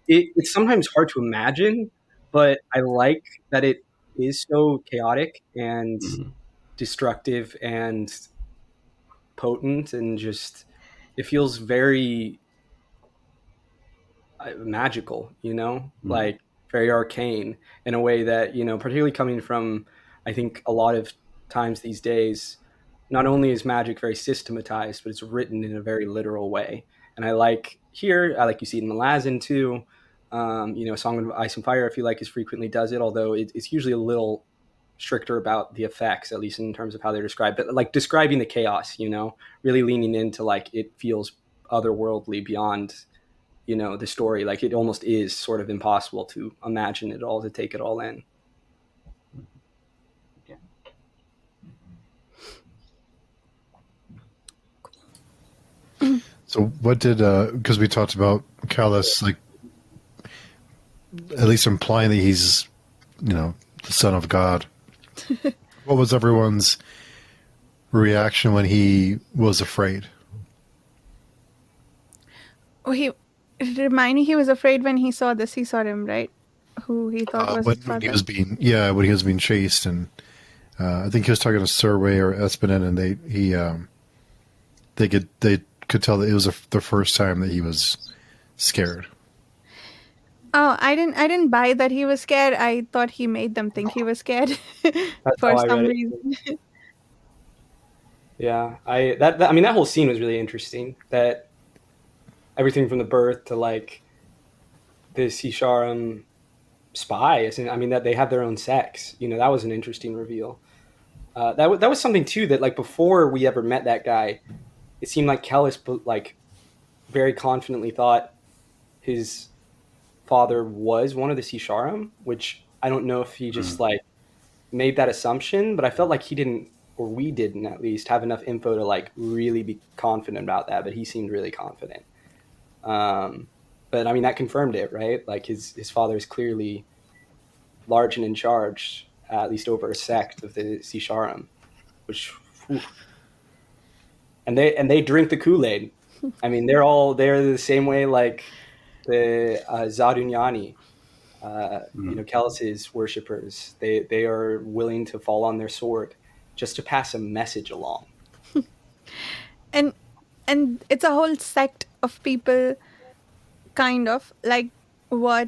it's sometimes hard to imagine, but I like that it is so chaotic and destructive and potent, and just it feels very magical, like very arcane in a way that, particularly coming from, I think a lot of times these days, not only is magic very systematized, but it's written in a very literal way. And I like you see it in Malazan too. Song of Ice and Fire, I feel like, frequently does it, although it's usually a little stricter about the effects, at least in terms of how they're described, but like describing the chaos, really leaning into like it feels otherworldly beyond, the story. Like it almost is sort of impossible to imagine it all, to take it all in. So what did, because we talked about Keles, like at least implying that he's, the son of God. What was everyone's reaction when he was afraid? Remind me, he was afraid when he saw the Sisarim, right? Who he thought was his father. When he was being chased, and I think he was talking to Serwë or Esmenet, and they could tell that it was the first time that he was scared. Oh, I didn't buy that he was scared. I thought he made them think he was scared for some reason. Yeah, that whole scene was really interesting. That everything from the birth to like the Sisharum spy. I mean, that they have their own sex. That was an interesting reveal. That was something too that, like, before we ever met that guy, it seemed like Kellhus, like, very confidently thought his father was one of the Sisharum, which I don't know if he just like made that assumption, but I felt like he didn't, or we didn't at least, have enough info to like really be confident about that. But he seemed really confident. But I mean, that confirmed it, right? Like his father is clearly large and in charge, at least over a sect of the Sisharum, which, whew. and they drink the Kool-Aid. I mean, they're the same way like the Zadunyani, Kellhus's worshippers. They are willing to fall on their sword just to pass a message along. And it's a whole sect of people, kind of like what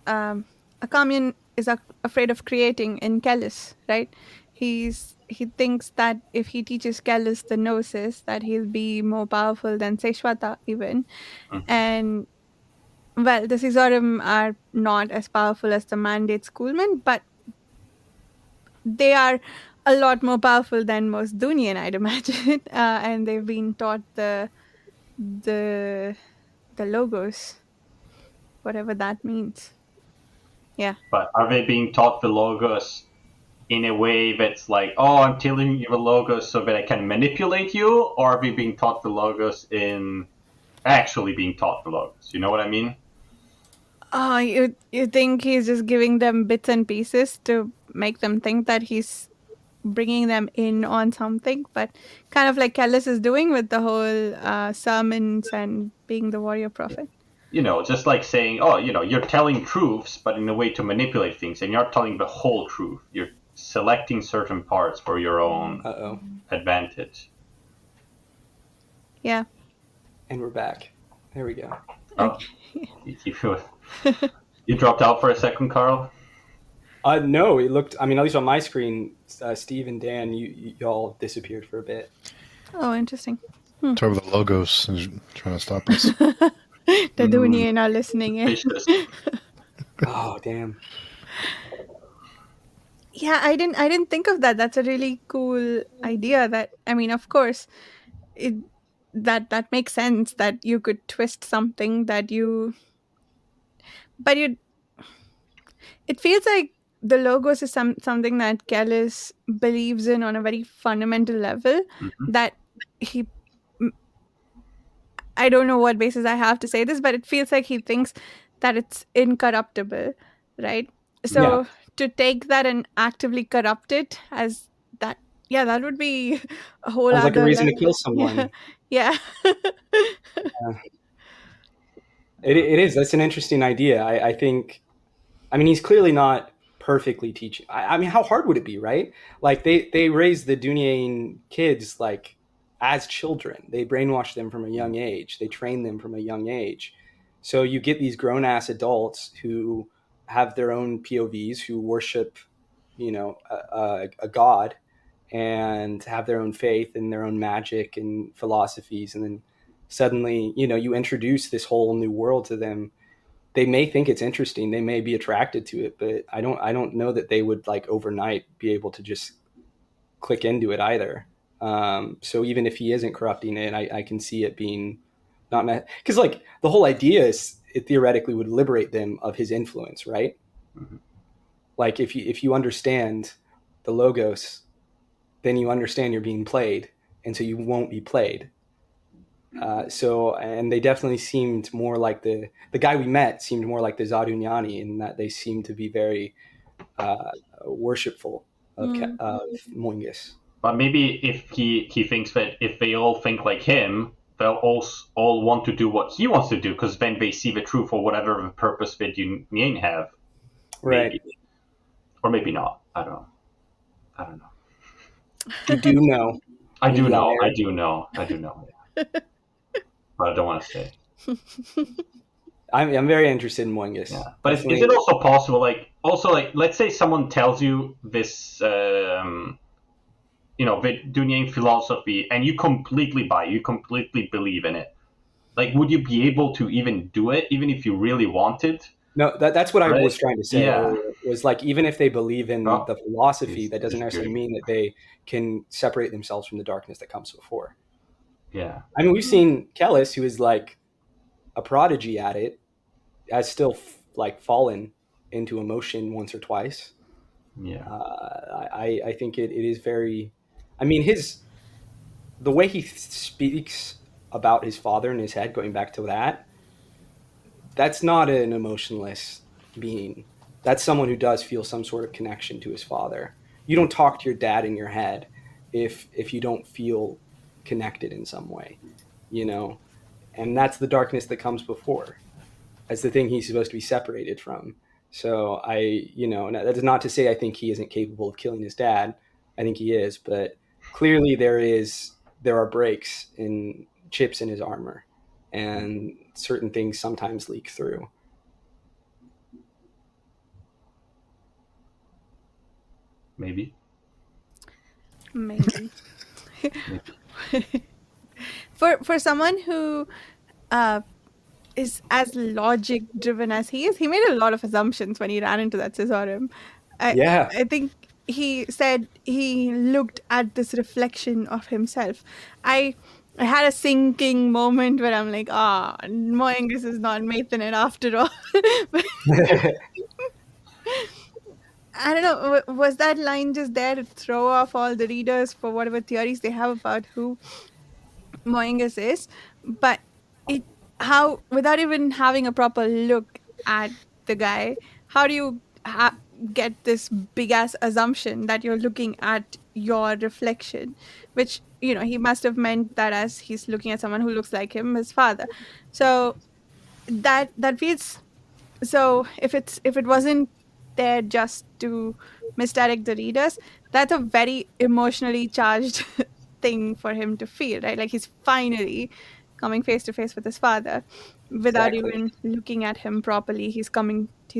a commune is afraid of creating in Keles, right? He thinks that if he teaches Keles the gnosis, that he'll be more powerful than Seshwata even. And well, the Sisorim are not as powerful as the Mandate Schoolmen, but they are a lot more powerful than most Dunian, I'd imagine. And they've been taught the logos, whatever that means. Yeah. But are they being taught the logos in a way that's like, oh, I'm telling you the logos so that I can manipulate you, or are they being taught the logos in actually being taught the logos? You know what I mean? Oh, you think he's just giving them bits and pieces to make them think that he's bringing them in on something, but kind of like Keles is doing with the whole sermons and being the warrior prophet. Just like saying, oh, you're telling truths, but in a way to manipulate things, and you're not telling the whole truth. You're selecting certain parts for your own advantage. Yeah. And we're back. There we go. Oh, you dropped out for a second, Carl? No, it looked, I mean, at least on my screen, Steve and Dan, you all disappeared for a bit. Oh, interesting. Talk about the logos and trying to stop us. The Dunian are listening in. Oh, damn. Yeah, I didn't think of that. That's a really cool idea. That, I mean, of course, that makes sense that you could twist something but it feels like the logos is something that Keles believes in on a very fundamental level. That I don't know what basis I have to say this, but it feels like he thinks that it's incorruptible, right? So to take that and actively corrupt it as that, that would be a whole Sounds other like a reason level. to kill someone. Yeah. It is. That's an interesting idea. I think, I mean, he's clearly not perfectly teaching. I mean, how hard would it be, right? Like they raise the Dunyan kids like as children. They brainwash them from a young age. They train them from a young age. So you get these grown-ass adults who have their own POVs, who worship, a god and have their own faith and their own magic and philosophies. And then suddenly, you introduce this whole new world to them. They may think it's interesting. They may be attracted to it, but I don't know that they would like overnight be able to just click into it either. So even if he isn't corrupting it, I can see it being not met, because like the whole idea is it theoretically would liberate them of his influence, right? Like if you understand the logos, then you understand you're being played, and so you won't be played. And they definitely seemed more like the guy we met seemed more like the Zadunyani, in that they seemed to be very worshipful of Moingus. But maybe if he thinks that if they all think like him, they'll all want to do what he wants to do, because then they see the truth for whatever the purpose that you may have. Right. Maybe. Or maybe not. I don't know. You do know. I do know. Yeah. But I don't want to say. I'm very interested in Moingus. Yeah. But is it also possible, like let's say someone tells you this the Dunyan philosophy, and you completely buy it, you completely believe in it. like, would you be able to even do it, even if you really wanted? No, that's what I Right? was trying to say Yeah. earlier. Was like, even if they believe in Oh, the philosophy, he's that doesn't necessarily disappearing. mean that they can separate themselves from the darkness that comes before. Yeah. I mean, we've seen Keles, who is like a prodigy at it, has still like fallen into emotion once or twice. Yeah. I think it is very. I mean, the way he speaks about his father in his head, going back to that, that's not an emotionless being. That's someone who does feel some sort of connection to his father. You don't talk to your dad in your head if you don't feel connected in some way, you know. And that's the darkness that comes before. That's the thing he's supposed to be separated from. So that is not to say I think he isn't capable of killing his dad. I think he is, but clearly there are breaks in chips in his armor, and certain things sometimes leak through. Maybe. Maybe. Maybe. For someone who uh, is as logic driven as he is, he made a lot of assumptions when he ran into that Caesarium. I Yeah, I think he said he looked at this reflection of himself. I had a sinking moment where I'm like, Moengus is not Maithanet after all. But I don't know, was that line just there to throw off all the readers for whatever theories they have about who Moengus is? But it how without even having a proper look at the guy, how do you get this big ass assumption that you're looking at your reflection, which he must have meant that as he's looking at someone who looks like him, his father. So that feels so if it wasn't there just to misdirect the readers, that's a very emotionally charged thing for him to feel, right? Like he's finally coming face to face with his father without exactly. even looking at him properly. He's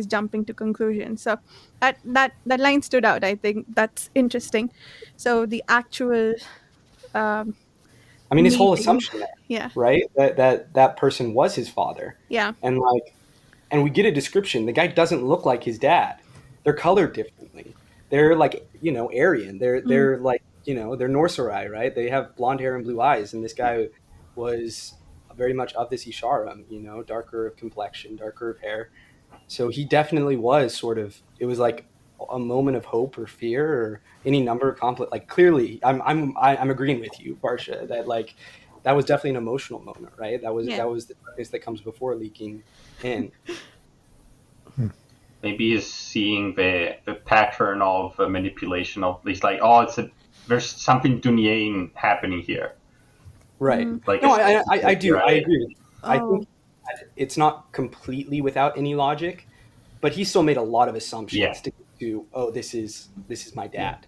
jumping to conclusions. So that line stood out. I think that's interesting. So the actual um, I mean, his whole meeting, assumption there, yeah, right? That person was his father, yeah, and and we get a description. The guy doesn't look like his dad. They're colored differently. They're like Aryan. mm, They're like they're Norserai, right? They have blonde hair and blue eyes, and this guy was very much of this Isharam, darker of complexion, darker of hair. So he definitely was sort of. It was like a moment of hope or fear or any number of conflict. Like clearly, I'm agreeing with you, Varsha, that like that was definitely an emotional moment, right? yeah. That was the darkness that comes before leaking in. Maybe he's seeing the pattern of manipulation of these, like, oh, there's something Dunyain happening here, Right. Mm. like a No, I sensitivity, do. I right? agree with you. I think Oh, it's not completely without any logic, but he still made a lot of Yeah, assumptions to oh, this is my yeah. dad,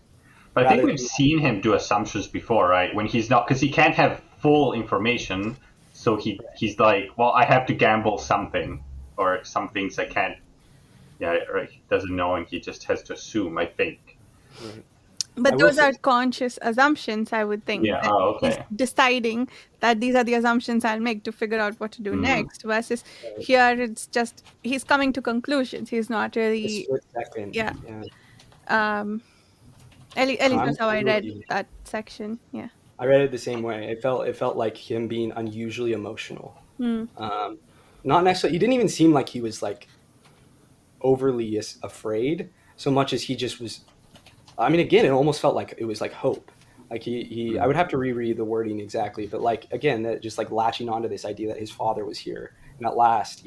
But I think rather we've than seen him do assumptions before, right? When he's not, because he can't have full information, so he's like, well, I have to gamble something, or some things I can't. Yeah, or he doesn't know, and he just has to assume. I think. right. I but will those say, are conscious assumptions, I would think, Yeah. that Oh, he's okay. deciding that these are the assumptions I'll make to figure out what to do Mm. next. Versus here, it's just he's coming to conclusions. He's not a really, split second. yeah. Yeah, Um, at least I'm that's how I with read you. that section. Yeah. I read it the same way. It felt like him being unusually emotional. Hmm. Um, Not necessarily. He didn't even seem like he was like overly afraid so much as he just was. I mean, again, it almost felt like it was like hope. Like I would have to reread the wording exactly, but like again, that just like latching onto this idea that his father was here, and at last,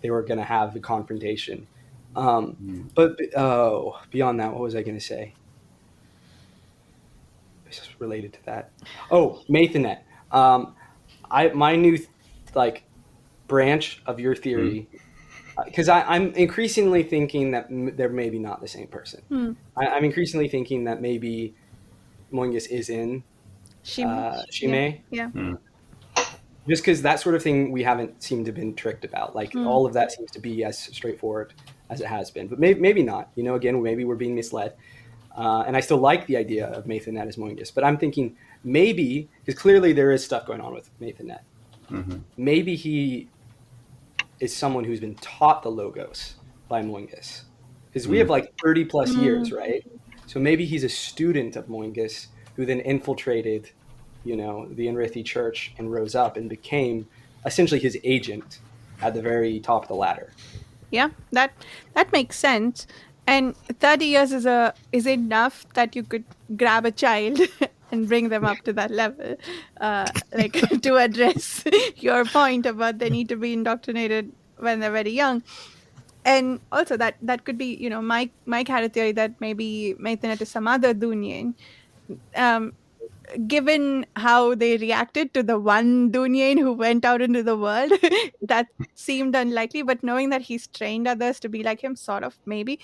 they were going to have the confrontation. Mm. But beyond that, what was I going to say? It's just related to that. Oh, Maithanet. Um, my new like branch of your Mm. theory, because I'm increasingly thinking that they're maybe not the same person. Hmm. I'm increasingly thinking that maybe Moingus is in Yeah. Shime, Yeah. Mm. just because that sort of thing we haven't seemed to have been tricked about. Like Hmm. all of that seems to be as straightforward as it has been, but maybe not. Again, maybe we're being misled. And I still like the idea of Maithanet as Moingus, but I'm thinking maybe because clearly there is stuff going on with Maithanet. maybe he is someone who's been taught the logos by Moingus, because we have like 30 plus years, right? So maybe he's a student of Moingus who then infiltrated, the Enrithi church and rose up and became essentially his agent at the very top of the ladder. Yeah, that makes sense. And 30 years is enough that you could grab a child and bring them up to that level, like to address your point about they need to be indoctrinated when they're very young. And also that could be, Mike had a theory that maybe Maithanet is some other Dunyan. Given how they reacted to the one Dunyan who went out into the world, that seemed unlikely. But knowing that he's trained others to be like him, sort of, maybe,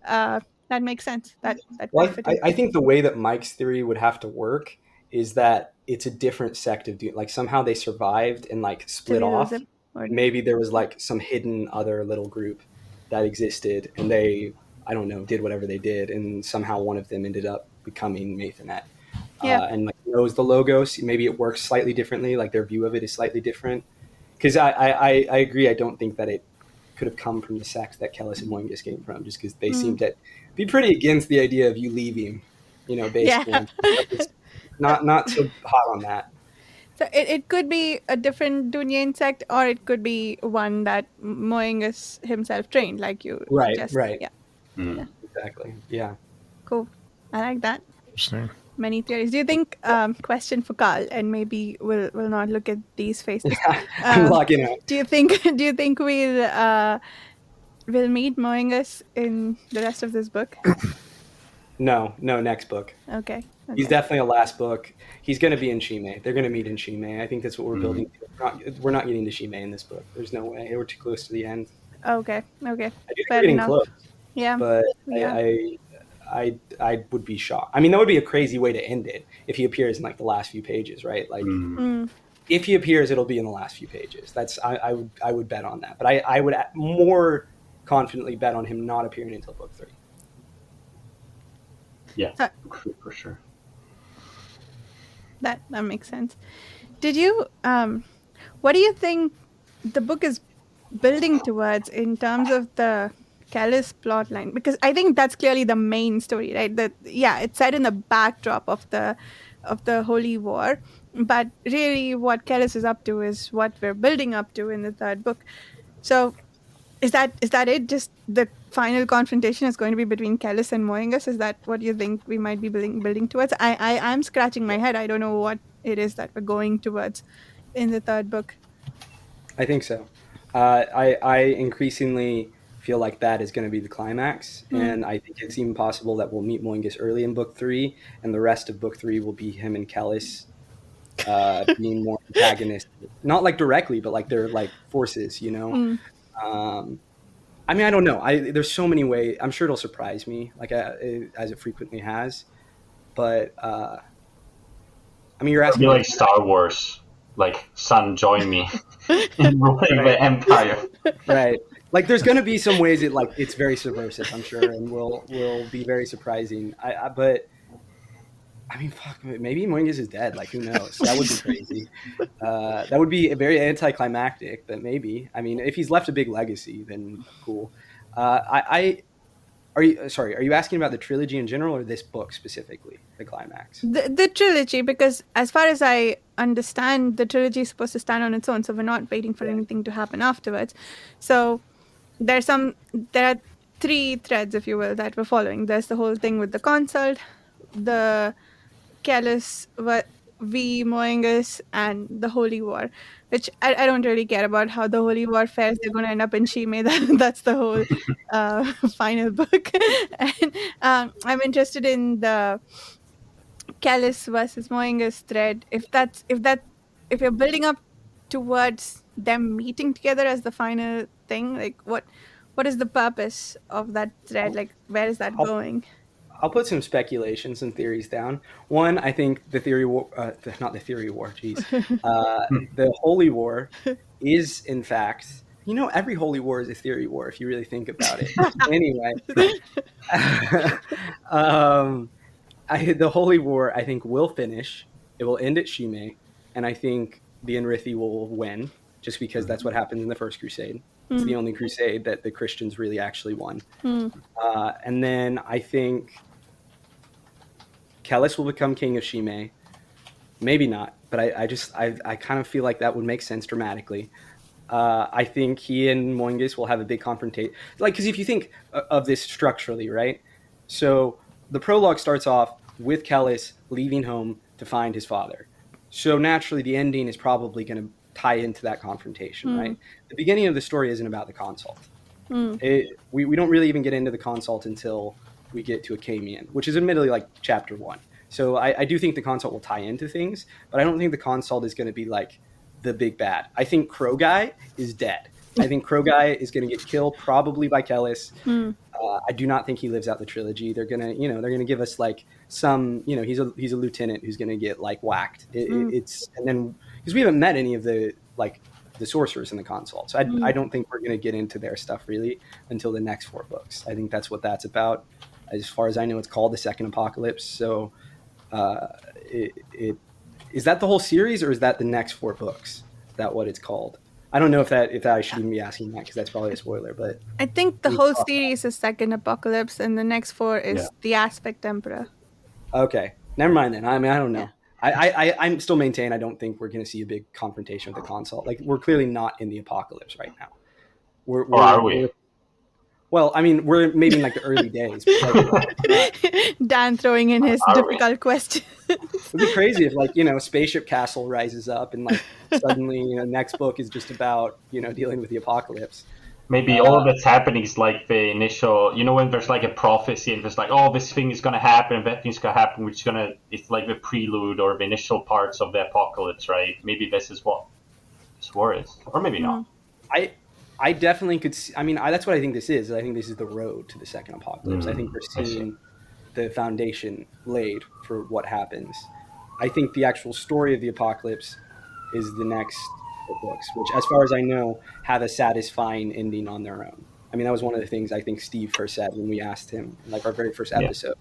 that makes sense. That Well, could fit I think the way that Mike's theory would have to work is that it's a different sect of Dune. Like somehow they survived and like till split we lose off. him. Or Maybe there was like some hidden other little group that existed, and they, I don't know, did whatever they did, and somehow one of them ended up becoming Maithanet. yeah, And like knows the logos. Maybe it works slightly differently. Like their view of it is slightly different. Because I agree. I don't think that it could have come from the sect that Keles and Moingus came from, just because they seem to be pretty against the idea of you leaving, basically. yeah. Not so hot on that. So it could be a different Dunyan sect, or it could be one that Moingus himself trained, like you Right, just right. yeah. Exactly. Yeah. Cool. I like that. Interesting. Many theories. Do you think, question for Carl, and maybe we'll not look at these faces. I'm locking out. Do you think we'll meet Moingus in the rest of this book? No, next book. Okay. He's definitely a last book. He's going to be in Shime. They're going to meet in Shime. I think that's what we're building. We're not getting to Shime in this book. There's no way. We're too close to the end. Okay. I do think Fair we're getting enough. close. Yeah. But Yeah. I would be shocked. I mean, that would be a crazy way to end it if he appears in like the last few pages, right? Like, if he appears, it'll be in the last few pages. I would bet on that. But I would more confidently bet on him not appearing until book 3. Yeah, for sure. That makes sense. Did you what do you think the book is building towards in terms of the Keles plotline? Because I think that's clearly the main story, right? It's set in the backdrop of the Holy War, but really what Keles is up to is what we're building up to in the third book. So is that it? Just the final confrontation is going to be between Keles and Moingus? Is that what you think we might be building towards? I'm scratching my head. I don't know what it is that we're going towards in the third book. I think so. I increasingly feel like that is going to be the climax, and I think it's even possible that we'll meet Moingus early in book 3, and the rest of book 3 will be him and Keles being more antagonistic. Not like directly, but like they're like forces, I mean, I don't know. There's so many ways. I'm sure it'll surprise me, like as it frequently has. But I mean, you're asking. It'll be like Star Wars, like son, join me in ruling the Empire. Right. Like, there's going to be some ways it's very subversive, I'm sure, and will be very surprising. But I mean, fuck, maybe Moingus is dead. Like, who knows? That would be crazy. That would be very anticlimactic, but maybe. I mean, if he's left a big legacy, then cool. Are you asking about the trilogy in general, or this book specifically, the climax? The trilogy, because as far as I understand, the trilogy is supposed to stand on its own, so we're not waiting for anything to happen afterwards. So there are 3 threads, if you will, that we're following. There's the whole thing with the Consult, the Keles v. Moingus, and the Holy War, which I don't really care about how the Holy War fares. They're going to end up in Shime. That's the whole final book. And I'm interested in the Keles versus Moingus thread. If you're building up towards them meeting together as the final thing, like what is the purpose of that thread? Like, where is that going? I'll put some speculations and theories down. One, I think the theory war, not the theory war, geez. The Holy War is, in fact, every Holy War is a theory war if you really think about it. Anyway, the Holy War, I think, will finish. It will end at Shime, and I think the Enrithi will win, just because that's what happened in the First Crusade. It's the only crusade that the Christians really actually won. And then I think Keles will become king of Shime. Maybe not, but I kind of feel like that would make sense dramatically. I think he and Moingus will have a big confrontation. Like, because if you think of this structurally, right? So the prologue starts off with Keles leaving home to find his father. So naturally, the ending is probably going to tie into that confrontation, right? The beginning of the story isn't about the Consult. We don't really even get into the Consult until we get to Acamian, which is admittedly like chapter 1. So I do think the Consult will tie into things, but I don't think the Consult is going to be like the big bad. I think Crow Guy is dead. I think Crow Guy is going to get killed probably by Keles. I do not think he lives out the trilogy. They're gonna give us like some, he's a lieutenant who's gonna get like whacked. It's and then because we haven't met any of the sorcerers in the Consult, so I don't think we're gonna get into their stuff really until the next 4 books. I think that's what that's about. As far as I know, it's called the Second Apocalypse. So, is that the whole series, or is that the next 4 books? Is that what it's called? I don't know if I should even be asking that, because that's probably a spoiler. But I think the whole series is Second Apocalypse, and the next 4 is the Aspect Emperor. Okay, never mind then. I mean, I don't know. Yeah. I'm still maintain I don't think we're going to see a big confrontation with the Consult. Like, we're clearly not in the apocalypse right now. Or are we? Well, I mean, we're maybe in like the early days. But Dan throwing in his difficult question. It'd be crazy if Spaceship Castle rises up and like suddenly next book is just about dealing with the apocalypse. Maybe all that's happening is like the initial, when there's like a prophecy and there's like, oh, this thing is going to happen and that thing's going to happen, it's like the prelude or the initial parts of the apocalypse, right? Maybe this is what this war is, or maybe not. I definitely could see, that's what I think this is. I think this is the road to the second apocalypse. I think we're seeing the foundation laid for what happens. I think the actual story of the apocalypse is the next books, which, as far as I know, have a satisfying ending on their own. That was one of the things I think Steve first said when we asked him, like our very first episode,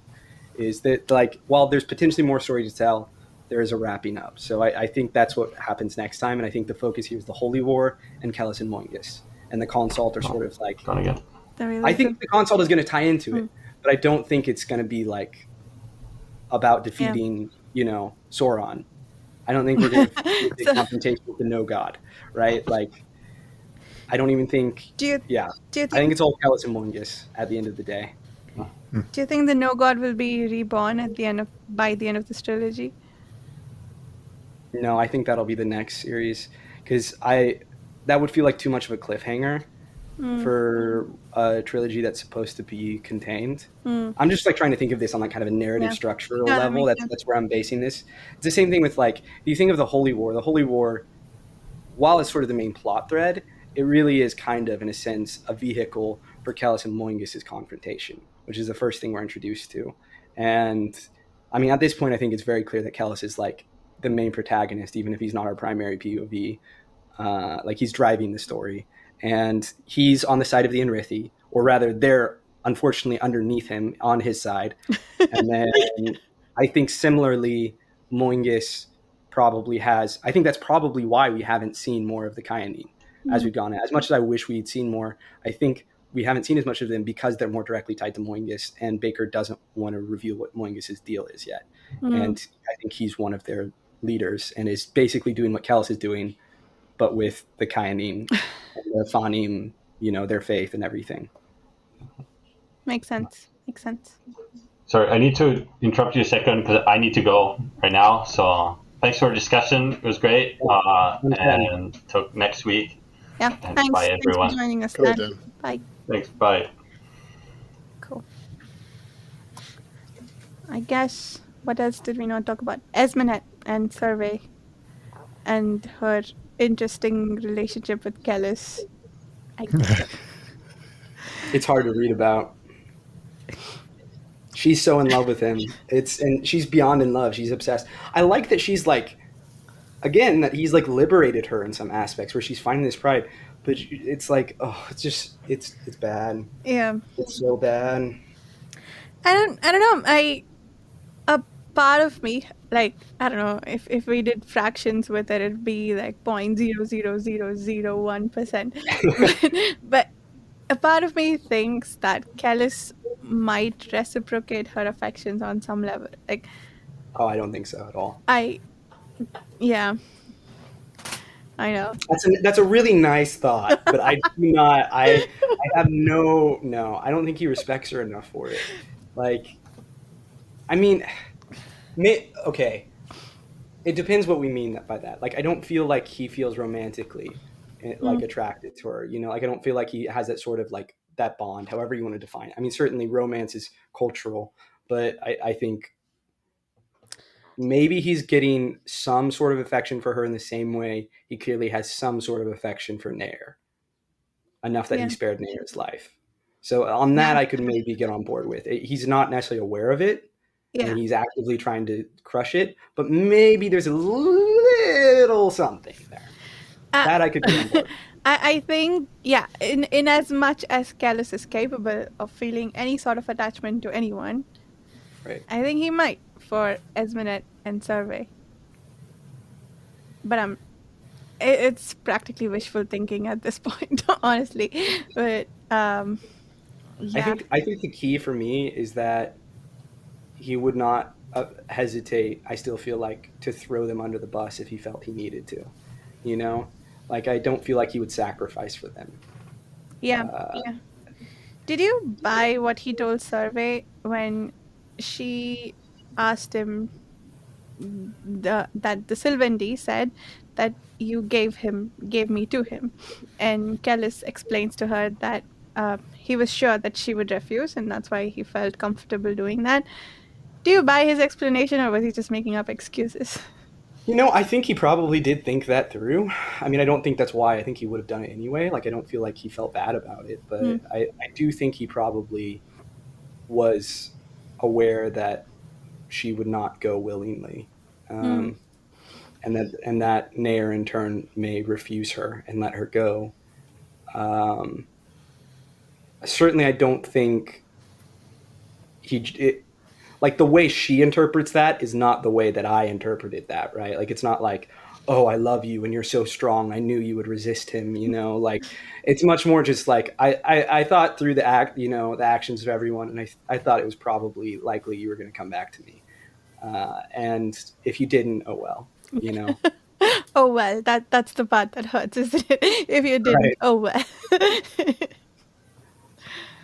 is that like, while there's potentially more story to tell, there is a wrapping up. So I think that's what happens next time. And I think the focus here is the Holy War and Keles and Moingus. And the Consult are sort of like, I think the Consult is going to tie into it, but I don't think it's going to be like about defeating, Sauron. I don't think we're going to have a confrontation with the No God, right? Like, I don't even think. I think it's all Keles and Moingus at the end of the day. Do you think the No God will be reborn by the end of this trilogy? No, I think that'll be the next series, because that would feel like too much of a cliffhanger for a trilogy that's supposed to be contained. I'm just like trying to think of this on like kind of a narrative structural level. That's where I'm basing this. It's the same thing with like, you think of the Holy War. The Holy War, while it's sort of the main plot thread, it really is kind of, in a sense, a vehicle for Keles and Moingus' confrontation, which is the first thing we're introduced to. And at this point, I think it's very clear that Keles is like the main protagonist, even if he's not our primary POV. Like, he's driving the story, and he's on the side of the Enrithi, or rather they're unfortunately underneath him on his side. And then I think similarly, Moingus probably has, I think that's probably why we haven't seen more of the Kyanine as we've gone. As much as I wish we'd seen more, I think we haven't seen as much of them because they're more directly tied to Moingus, and Bakker doesn't want to reveal what Moingus' deal is yet. And I think he's one of their leaders and is basically doing what Keles is doing, but with the Kyanine and the Fanim, their faith and everything. Makes sense. Sorry, I need to interrupt you a second because I need to go right now. So thanks for the discussion. It was great. And till next week. Yeah, thanks. Bye, everyone. Thanks for joining us. Bye. Thanks. Bye. Cool. I guess, what else did we not talk about? Esmenet and Serwë and her interesting relationship with Keles. It's hard to read about. She's so in love with him. And she's beyond in love. She's obsessed. I like that she's like, again, that he's like liberated her in some aspects where she's finding this pride. But it's like, it's bad. Yeah. It's so bad. I don't know. A part of me, like, I don't know, if we did fractions with it, it'd be like 0.00001%. But a part of me thinks that Keles might reciprocate her affections on some level. Like, Oh, I don't think so at all. I, yeah, I know. That's a really nice thought, but I do not. I have no. I don't think he respects her enough for it. Like, I mean, okay. It depends what we mean by that. Like, I don't feel like he feels romantically like Mm, attracted to her. You know, like I don't feel like he has that sort of like that bond, however you want to define it. I mean, certainly romance is cultural, but I think maybe he's getting some sort of affection for her in the same way he clearly has some sort of affection for Nair, enough that he yeah, spared Nair's life. So on yeah, that, I could maybe get on board with. He's not necessarily aware of it, and yeah. he's actively trying to crush it, but maybe there's a little something there Uh, that I could get on board. I think, yeah, in as much as Keles is capable of feeling any sort of attachment to anyone, Right. I think he might for Esmenet and Serwë. But it's practically wishful thinking at this point, honestly. But yeah, I think the key for me is that he would not hesitate. I still feel like to throw them under the bus if he felt he needed to. You know, like I don't feel like he would sacrifice for them. yeah, Uh, yeah. Did you buy what he told Serwë when she asked him that the Sylvandi said that you gave me to him, and Keles explains to her that he was sure that she would refuse, and that's why he felt comfortable doing that. Do you buy his explanation, or was he just making up excuses? You know, I think he probably did think that through. I mean, I don't think that's why. I think he would have done it anyway. Like, I don't feel like he felt bad about it, but Mm, I do think he probably was aware that she would not go willingly, mm, and that Nair in turn may refuse her and let her go. Um, Certainly, I don't think like the way she interprets that is not the way that I interpreted that, right? Like it's not like, oh, I love you and you're so strong. I knew you would resist him, you know, like it's much more just like I thought through the actions of everyone, and I thought it was probably likely you were going to come back to me. And if you didn't, oh well, you know. oh well, that's the part that hurts, isn't it? If you didn't, Right. oh well.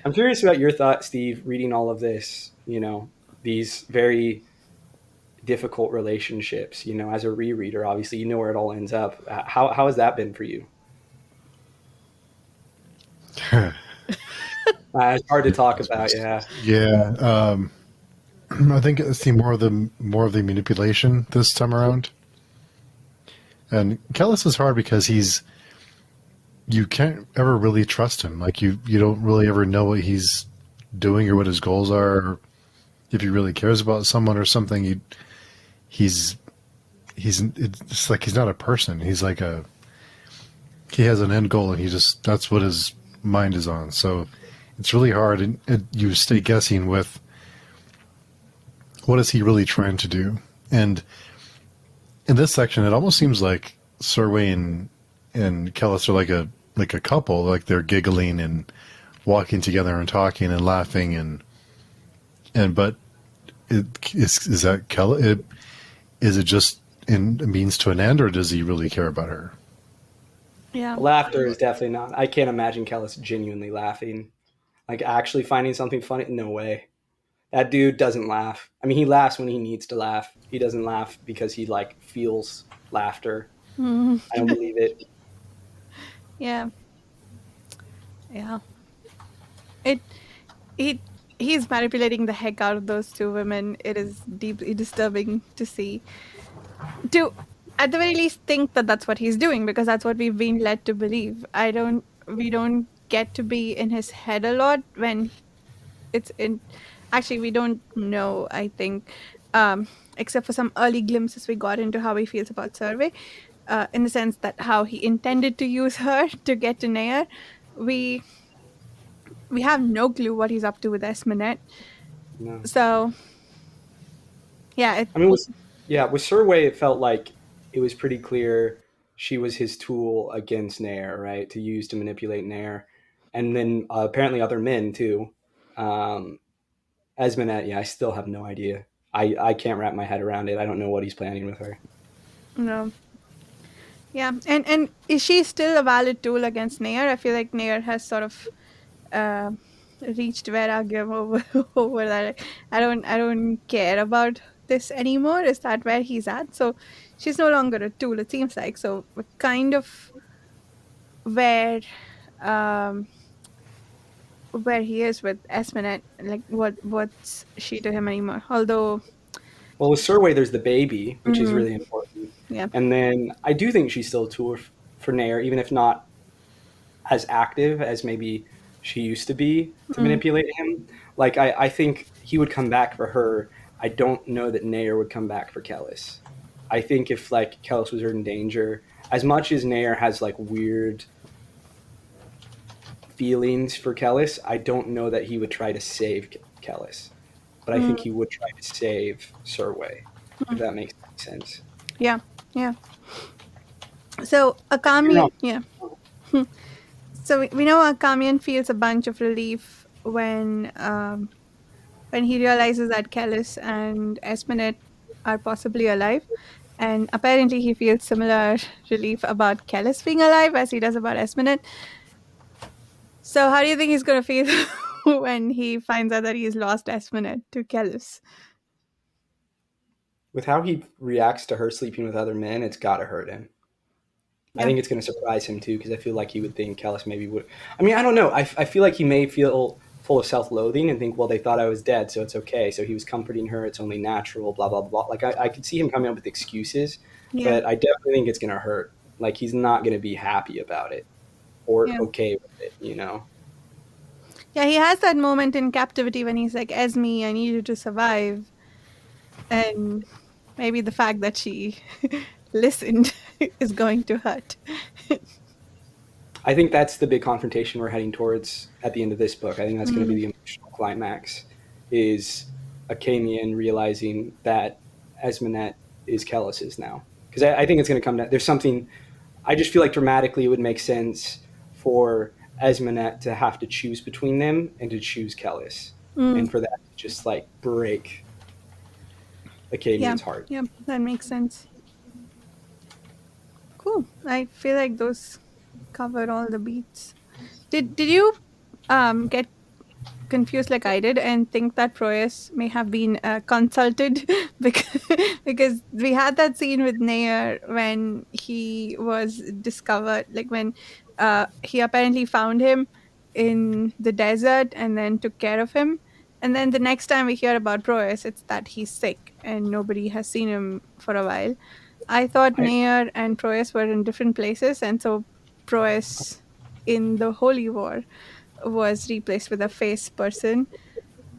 I'm curious about your thoughts, Steve, reading all of this, you know, these very difficult relationships, you know, as a rereader, obviously, you know where it all ends up. How has that been for you? It's hard to talk about. Yeah. Yeah, I think I see more of the manipulation this time around. And Kellhus is hard because you can't ever really trust him. Like you don't really ever know what he's doing or what his goals are. Or if he really cares about someone or something, it's like he's not a person. He has an end goal, and that's what his mind is on. So it's really hard, and you stay guessing with what is he really trying to do. And in this section, it almost seems like Serwë and Kellhus are like a couple, like they're giggling and walking together and talking and laughing but is that Kellhus? Is it just in a means to an end, or does he really care about her? Yeah. Laughter is definitely not. I can't imagine Kellis genuinely laughing, like actually finding something funny. No way. That dude doesn't laugh. I mean, he laughs when he needs to laugh. He doesn't laugh because he like feels laughter. Mm, I don't believe it. yeah. Yeah. It he he's manipulating the heck out of those two women. It is deeply disturbing to see. To at the very least think that that's what he's doing, because that's what we've been led to believe. We don't get to be in his head a lot when it's in. Actually, we don't know, I think, except for some early glimpses we got into how he feels about Serwë, in the sense that how he intended to use her to get to Nair. We we have no clue what he's up to with Esmenet. No. So Yeah, I mean, with Serwë, it felt like it was pretty clear she was his tool against Nair, right? To use to manipulate Nair, and then apparently other men too. Um, Esmenet, yeah, I still have no idea. I can't wrap my head around it. I don't know what he's planning with her. no. Yeah, and is she still a valid tool against Nair? I feel like Nair has sort of uh, reached Vairagya over over that. I don't care about this anymore. Is that where he's at? So she's no longer a tool. It seems like so. We're kind of where um where he is with Esmenet. Like what's she to him anymore? Although, Well, with Serwë, there's the baby, which is mm, really important, yeah, and then I do think she's still a tool for Nair, even if not as active as maybe she used to be to mm, manipulate him. Like I think he would come back for her. I don't know that Nair would come back for Kellhus. I think if like Kellhus was in danger, as much as Nair has like weird feelings for Kellhus, I don't know that he would try to save Kellhus. But I mm, think he would try to save Serwë, if that makes sense. yeah, yeah. So You're wrong. Akami, yeah. So we know Akamian feels a bunch of relief when he realizes that Keles and Esmenet are possibly alive. And apparently he feels similar relief about Keles being alive as he does about Esmenet. So how do you think he's going to feel when he finds out that he's lost Esmenet to Keles? With how he reacts to her sleeping with other men, it's got to hurt him. I Yeah, think it's going to surprise him too, because I feel like he would think Kellhus maybe would. I mean, I don't know. I feel like he may feel full of self-loathing and think, well, they thought I was dead, so it's okay. So he was comforting her. It's only natural. Blah blah blah. Like I could see him coming up with excuses, yeah, but I definitely think it's going to hurt. Like he's not going to be happy about it or yeah. okay with it. You know. Yeah, he has that moment in captivity when he's like, Esme, I need you to survive. And maybe the fact that she listened is going to hurt. I think that's the big confrontation we're heading towards at the end of this book. I think that's going to be Mm, the emotional climax, is Acanian realizing that Esmenet is Kellhus's now. Because I think it's going to come down. There's something. I just feel like dramatically it would make sense for Esmenet to have to choose between them and to choose Kellhus, mm, and for that to just like break yeah, Acanian's heart. yeah, that makes sense. Cool. I feel like those cover all the beats. Did you get confused like I did and think that Proyas may have been consulted because we had that scene with Nair when he was discovered, like when he apparently found him in the desert and then took care of him. And then the next time we hear about Proyas, it's that he's sick and nobody has seen him for a while. I thought I, Nair and Proyas were in different places, and so Proyas in the Holy War was replaced with a face person.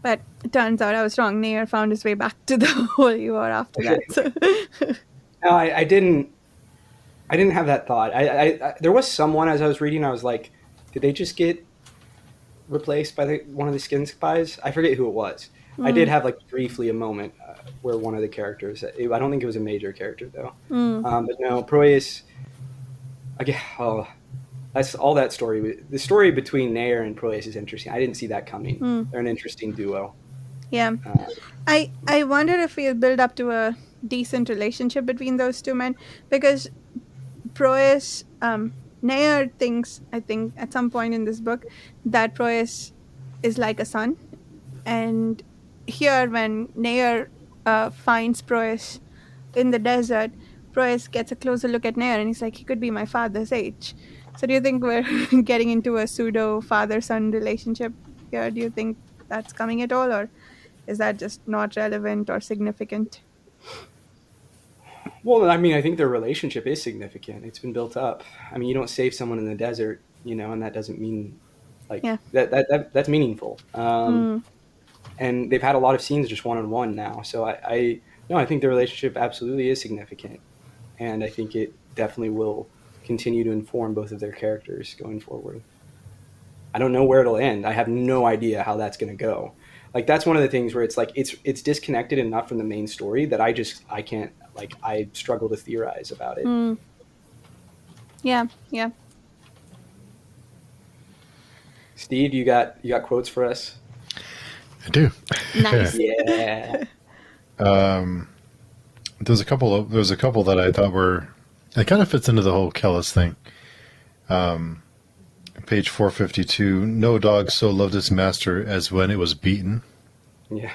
But it turns out I was wrong. Nair found his way back to the Holy War after that. So no, I didn't have that thought. There was someone as I was reading, I was like, did they just get replaced by one of the skin spies? I forget who it was. I did mm, have like briefly a moment where one of the characters. I don't think it was a major character though. mm, But no, Proyas. Again, oh, that's all that story. The story between Nair and Proyas is interesting. I didn't see that coming. mm. They're an interesting duo. Yeah. Uh, I wonder if we'll build up to a decent relationship between those two men because Proyas, Nair thinks, I think, at some point in this book, that Proyas is like a son. And here, when Nair finds Proyas in the desert, Proyas gets a closer look at Nair and he's like, he could be my father's age. So, do you think we're getting into a pseudo father son relationship here? Do you think that's coming at all, or is that just not relevant or significant? well, I mean, I think their relationship is significant. It's been built up. I mean, you don't save someone in the desert, and that doesn't mean like Yeah. that's meaningful. Mm, And they've had a lot of scenes just one on one now. So I no, I think the relationship absolutely is significant, and I think it definitely will continue to inform both of their characters going forward. I don't know where it'll end. I have no idea how that's going to go. Like that's one of the things where it's like it's disconnected and not from the main story that I can't, like, I struggle to theorize about it. Mm. Yeah, yeah. Steve, you got quotes for us? I do. Nice. Yeah. There's a couple that I thought were, it kind of fits into the whole Kellhus thing. Page 452, no dog so loved its master as when it was beaten. Yeah.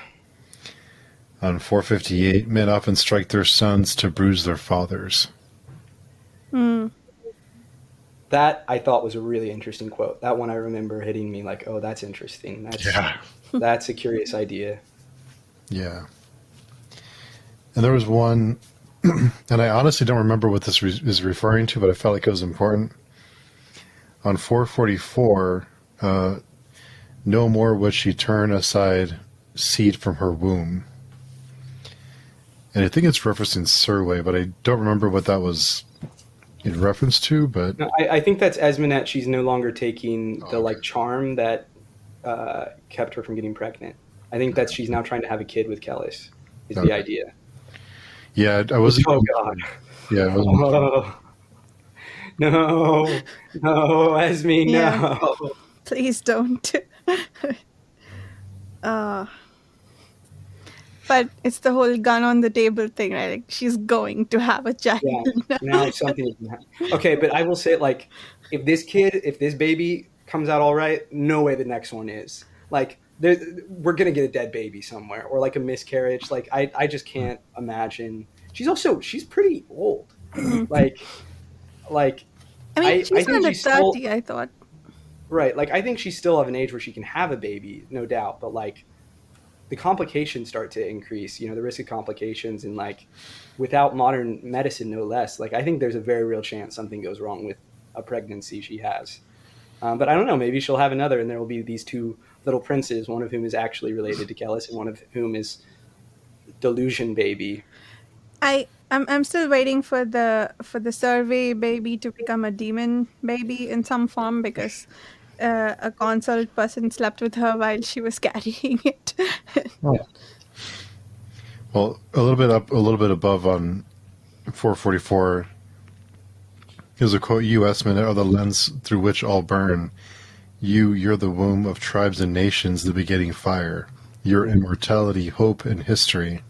On 458, men often strike their sons to bruise their fathers. Mm. That I thought was a really interesting quote. That one I remember hitting me like, oh, that's interesting. That's a curious idea. Yeah. And there was one, and I honestly don't remember what this is referring to, but I felt like it was important. On 444, no more would she turn aside seed from her womb. And I think it's referencing Serwë, but I don't remember what that was in reference to. But No, I think that's Esmenet. She's no longer taking the like charm that kept her from getting pregnant. I think that she's now trying to have a kid with Keles. Is the idea? Yeah, I wasn't. Oh God! Yeah, I wasn't. Oh. No, Esme, Yeah. no. Please don't. But it's the whole gun on the table thing, right? Like, she's going to have a child. Yeah, now something is gonna happen. Okay, but I will say, like, if this baby comes out all right, no way the next one is. Like, we're gonna get a dead baby somewhere, or like a miscarriage. Like, I just can't imagine. She's pretty old. like, I mean, she's I think under she's 30, still, I thought. right. Like, I think she's still of an age where she can have a baby, no doubt. But like, the complications start to increase, the risk of complications, and like without modern medicine, no less, like I think there's a very real chance something goes wrong with a pregnancy she has. But I don't know, maybe she'll have another and there will be these two little princes, one of whom is actually related to Keles and one of whom is delusion baby. I'm still waiting for the Serwë baby to become a demon baby in some form, because a consult person slept with her while she was carrying it. Oh. Well, a little bit above on 444. Here's a quote: "You, Esmenet, are the lens through which all burn. You're the womb of tribes and nations, the begetting fire. Your immortality, hope, and history.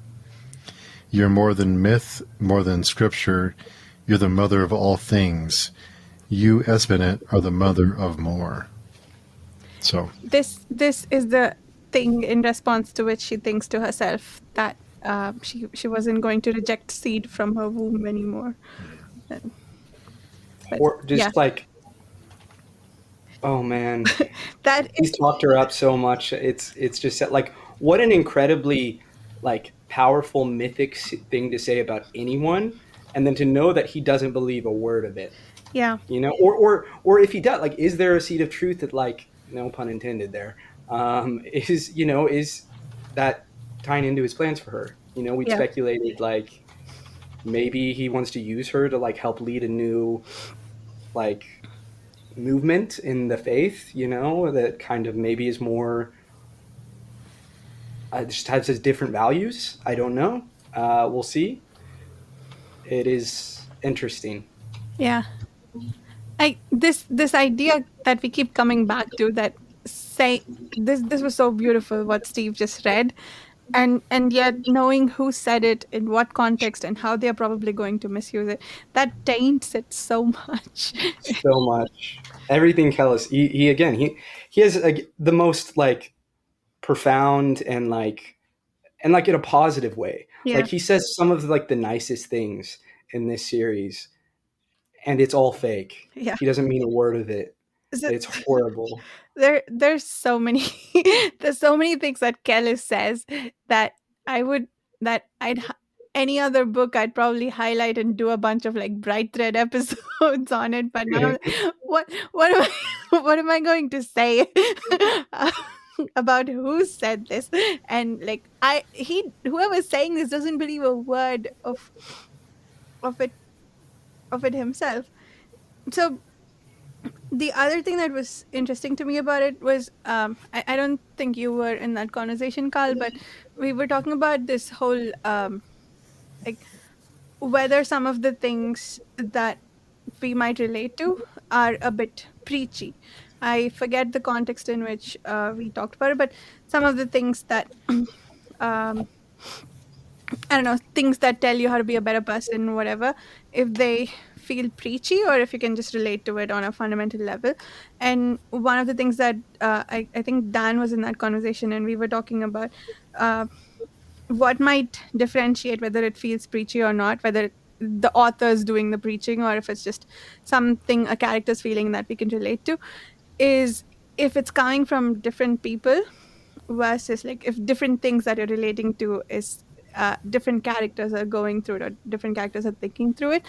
You're more than myth, more than scripture. You're the mother of all things. You, Esmenet, are the mother of more." So This is the thing in response to which she thinks to herself that she wasn't going to reject seed from her womb anymore. Or just like, oh man, that he's talked her up so much. It's just like, what an incredibly like powerful mythic thing to say about anyone, and then to know that he doesn't believe a word of it. Yeah. Or if he does, like, is there a seed of truth that, like, no pun intended there, is that tying into his plans for her? We speculated like maybe he wants to use her to like help lead a new like movement in the faith, that kind of maybe is more just has different values. I don't know. We'll see. It is interesting. Yeah. This idea that we keep coming back to, that say this was so beautiful what Steve just read, and yet knowing who said it, in what context, and how they're probably going to misuse it, that taints it so much. So much. Everything Keles, he has the most like profound and like in a positive way. Yeah. Like he says some of like the nicest things in this series, and it's all fake. Yeah. He doesn't mean a word of it. It's horrible. There's so many there's so many things that Keles says that any other book I'd probably highlight and do a bunch of like bright thread episodes on it, but now what am I going to say about who said this? And like whoever's saying this doesn't believe a word of it himself. So The other thing that was interesting to me about it was I don't think you were in that conversation, Carl, but we were talking about this whole like whether some of the things that we might relate to are a bit preachy. I forget the context in which we talked about it, but some of the things that um, I don't know, things that tell you how to be a better person, whatever, if they feel preachy or if you can just relate to it on a fundamental level. And one of the things that I think Dan was in that conversation and we were talking about uh, what might differentiate whether it feels preachy or not, whether the author's doing the preaching or if it's just something a character's feeling that we can relate to, is if it's coming from different people versus like if different things that you're relating to is different characters are going through it or different characters are thinking through it,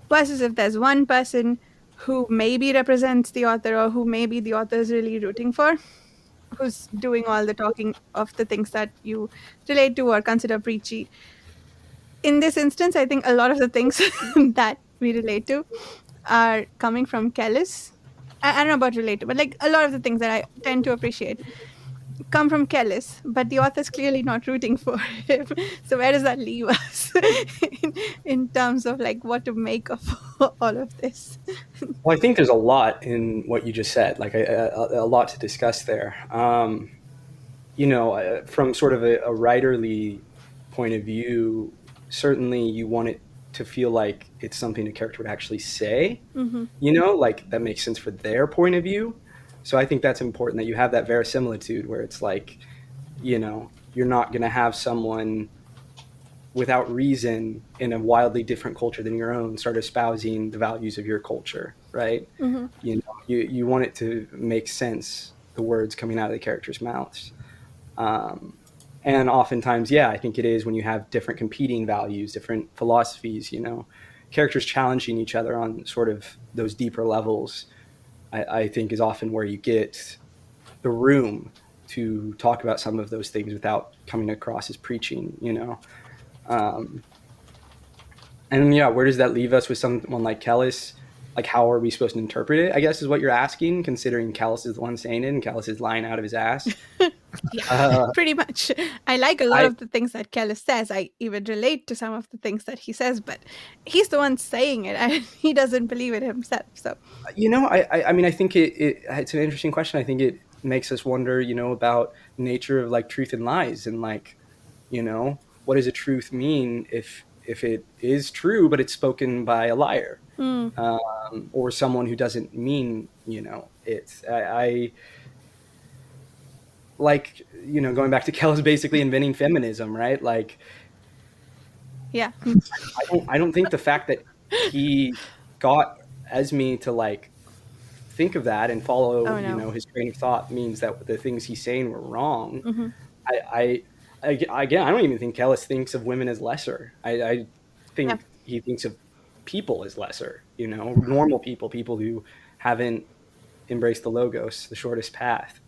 versus if there's one person who maybe represents the author or who maybe the author is really rooting for, who's doing all the talking of the things that you relate to or consider preachy. In this instance, I think a lot of the things that we relate to are coming from Keles. I don't know about relate to, but like a lot of the things that I tend to appreciate come from Keles, but the author's clearly not rooting for him. So where does that leave us in terms of like what to make of all of this? Well, I think there's a lot in what you just said, like a lot to discuss there. From sort of a writerly point of view, certainly you want it to feel like it's something a character would actually say, Mm-hmm. like that makes sense for their point of view. So I think that's important that you have that verisimilitude where it's like, you're not going to have someone without reason in a wildly different culture than your own start espousing the values of your culture, right? Mm-hmm. You want it to make sense, the words coming out of the characters' mouths. Um, and oftentimes, yeah, I think it is when you have different competing values, different philosophies, characters challenging each other on sort of those deeper levels, I think is often where you get the room to talk about some of those things without coming across as preaching. Um, and yeah, where does that leave us with someone like Kellhus? Like, how are we supposed to interpret it? I guess is what you're asking, considering Kellhus is the one saying it and Kellhus is lying out of his ass. Yeah, Uh, pretty much. I like a lot I, of the things that Keles says. I even relate to some of the things that he says, but he's the one saying it and he doesn't believe it himself. So, I mean, I think it's an interesting question. I think it makes us wonder, about the nature of like truth and lies, and like, what does a truth mean if it is true but it's spoken by a liar, mm, or someone who doesn't mean, it. I like, going back to Kellis basically inventing feminism, right? Like, yeah. I don't think the fact that he got Esme to like think of that and follow, Oh no. his train of thought means that the things he's saying were wrong. Mm-hmm. Again, I don't even think Kellis thinks of women as lesser. I Yeah. think he thinks of people as lesser, normal people who haven't embraced the logos, the shortest path.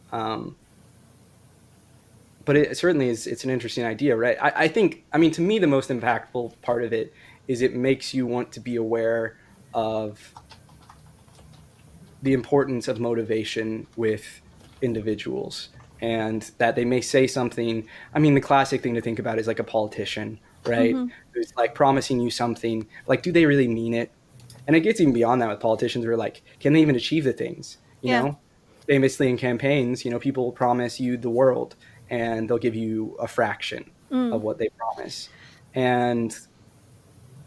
But it certainly is. It's an interesting idea, right? I think, I mean, to me, the most impactful part of it is it makes you want to be aware of the importance of motivation with individuals, and that they may say something. I mean, the classic thing to think about is like a politician, right? Mm-hmm. Who's like promising you something. Like, do they really mean it? And it gets even beyond that with politicians, where like, can they even achieve the things? Yeah. Famously in campaigns, people promise you the world, and they'll give you a fraction Mm. of what they promise, and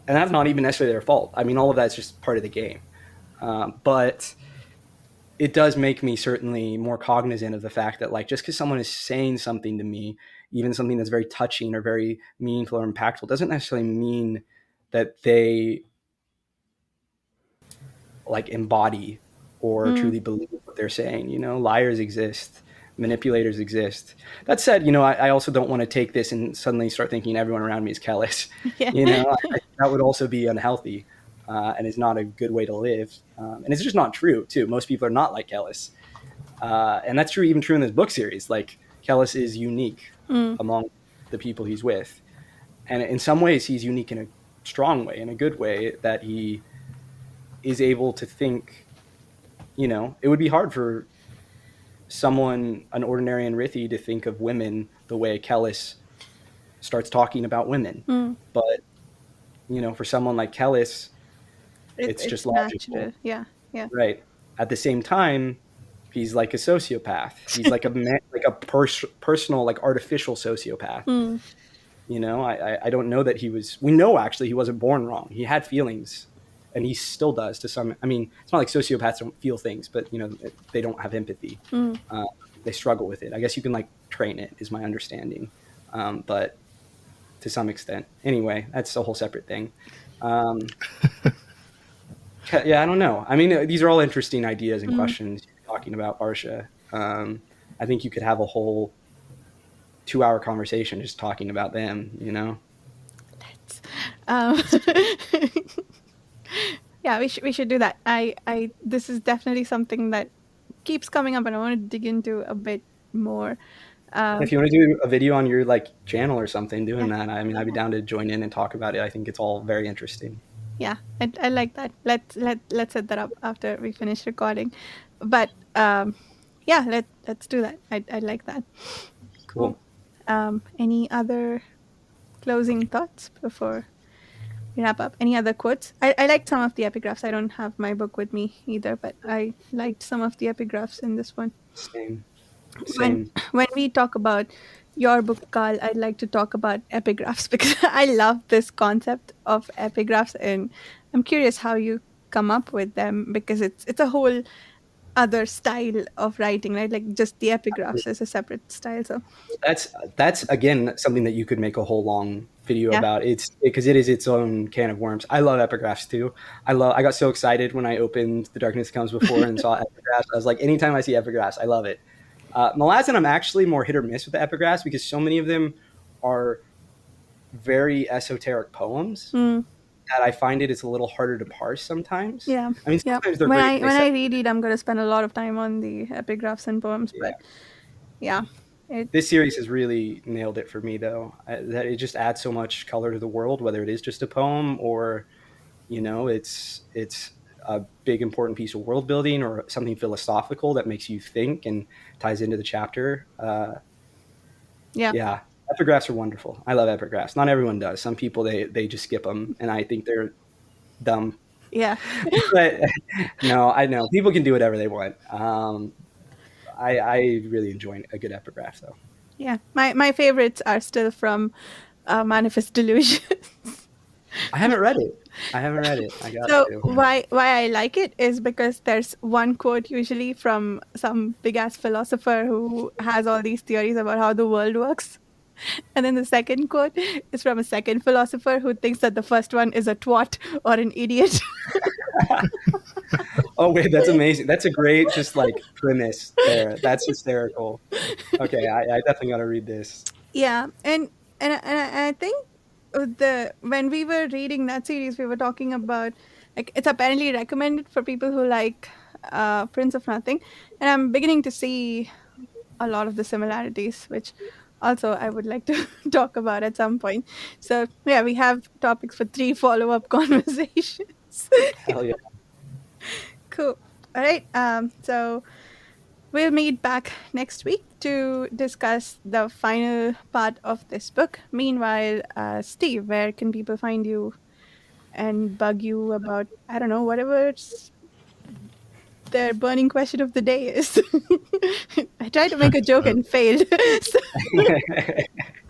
that's not even necessarily their fault. I mean, all of that's just part of the game. But it does make me certainly more cognizant of the fact that, like, just because someone is saying something to me, even something that's very touching or very meaningful or impactful, doesn't necessarily mean that they like embody or Mm. truly believe what they're saying. Liars exist, manipulators exist. That said, I also don't want to take this and suddenly start thinking everyone around me is Kellhus. Yeah. That would also be unhealthy, and is not a good way to live. And it's just not true too. Most people are not like Kellhus, and that's even true in this book series. Like, Kellhus is unique Mm. among the people he's with, and in some ways he's unique in a strong way, in a good way, that he is able to think it would be hard for someone, an ordinary Enrithi, to think of women the way Keles starts talking about women. But, for someone like Keles, it's just logical. natural. Yeah. Right. At the same time, he's like a sociopath. He's like personal, like artificial sociopath. I don't know that we know actually he wasn't born wrong. He had feelings, and he still does to some. I mean, it's not like sociopaths don't feel things, but they don't have empathy. They struggle with it. I guess you can like train it, is my understanding, but to some extent. Anyway, that's a whole separate thing. Yeah, I don't know. I mean, these are all interesting ideas and questions you're talking about, Varsha. I think you could have a whole 2-hour conversation just talking about them, Yeah, we should do that. This is definitely something that keeps coming up, and I want to dig into a bit more. If you want to do a video on your like channel or something doing that, I mean, I'd be down to join in and talk about it. I think it's all very interesting. Yeah, I like that. Let's set that up after we finish recording. But yeah, let's do that. I like that. Cool. Any other closing thoughts before we wrap up? Any other quotes? I liked some of the epigraphs. I don't have my book with me either, but I liked some of the epigraphs in this one. Same. When we talk about your book, Carl, I'd like to talk about epigraphs because I love this concept of epigraphs, and I'm curious how you come up with them, because it's a whole other style of writing, right? Like just the epigraphs is a separate style. So that's again something that you could make a whole long video about. It's because it is its own can of worms. I love epigraphs too. I got so excited when I opened The Darkness Comes Before and saw epigraphs. I was like, anytime I see epigraphs, I love it. Malazan, I'm actually more hit or miss with the epigraphs because so many of them are very esoteric poems that I find it's a little harder to parse sometimes. Yeah. I mean, sometimes they're when great. I read it, I'm going to spend a lot of time on the epigraphs and poems, but yeah. This series has really nailed it for me, though. That it just adds so much color to the world, whether it is just a poem or, it's a big important piece of world building or something philosophical that makes you think and ties into the chapter. Yeah, epigraphs are wonderful. I love epigraphs. Not everyone does. Some people they just skip them, and I think they're dumb. Yeah. But no, I know people can do whatever they want. I really enjoy a good epigraph, though. Yeah, my favorites are still from Manifest Delusions. I haven't read it. I got to. Why I like it is because there's one quote usually from some big ass philosopher who has all these theories about how the world works, and then the second quote is from a second philosopher who thinks that the first one is a twat or an idiot. Oh wait, that's amazing. That's a great just like premise there. That's hysterical. Okay, I definitely got to read this. Yeah, and I think when we were reading that series, we were talking about like it's apparently recommended for people who like Prince of Nothing, and I'm beginning to see a lot of the similarities, which also I would like to talk about at some point. So yeah, we have topics for 3 follow-up conversations. Hell yeah. Cool. All right. So we'll meet back next week to discuss the final part of this book. Meanwhile, Steve, where can people find you and bug you about, I don't know, whatever their burning question of the day is? I tried to make a joke and failed.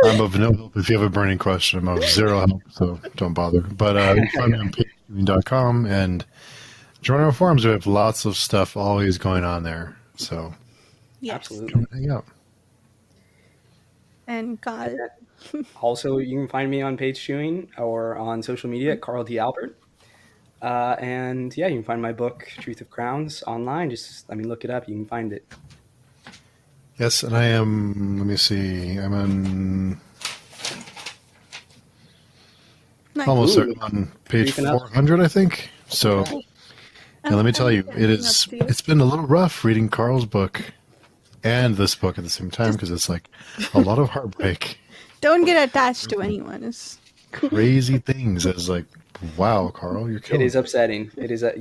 I'm of no help if you have a burning question. I'm of zero help, so don't bother. But you can find me on patreon.com and join our forums. We have lots of stuff always going on there. So Yes. Absolutely. come hang out. And Carl. Also, you can find me on Page Chewing or on social media at Carl D. Albert. And yeah, you can find my book, Truth of Crowns, online. Just, look it up. You can find it. Yes, and I am, let me see, I'm on Nice. almost Ooh. on page Creeping up. 400, I think. So, and let me tell you, it's been a little rough reading Carl's book and this book at the same time because it's like a lot of heartbreak. Don't get attached to anyone. It's Crazy things as like Wow, Carl, you're It killing is me. upsetting. It is it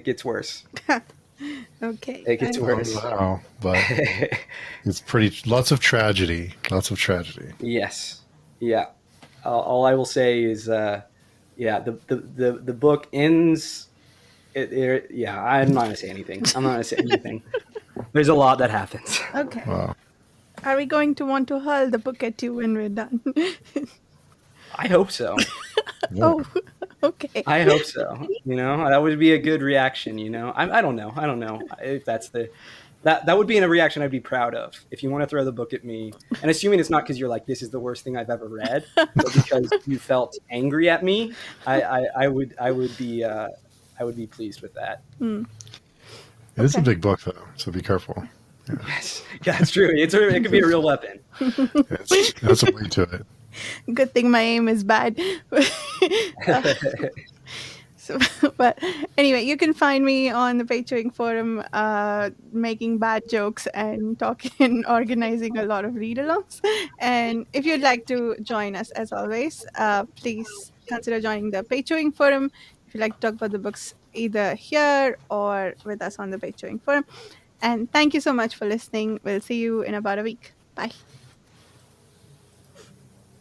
gets worse. Okay. It gets I don't know worse. how, but it's lots of tragedy. Lots of tragedy. Yes. Yeah. All I will say is, yeah, the book ends. Yeah, I'm not gonna say anything. I'm not gonna say anything. There's a lot that happens. Okay. Wow. Are we going to want to hurl the book at you when we're done? I hope so. Yeah. Oh, okay. I hope so. That would be a good reaction. I don't know. I don't know if that's that would be a reaction I'd be proud of. If you want to throw the book at me, and assuming it's not because you're like, this is the worst thing I've ever read, but because you felt angry at me, I would be pleased with that. Hmm. It is a Okay. big book, though, so be careful. Yes, yeah, that's true. It could be a real weapon. That's a way to it. Good thing my aim is bad. So, but anyway, you can find me on the Pay-Chewing forum, making bad jokes and talking and organizing a lot of read-alongs. And if you'd like to join us, as always, please consider joining the Pay-Chewing forum. If you'd like to talk about the books either here or with us on the Pay-Chewing forum. And thank you so much for listening. We'll see you in about a week. Bye.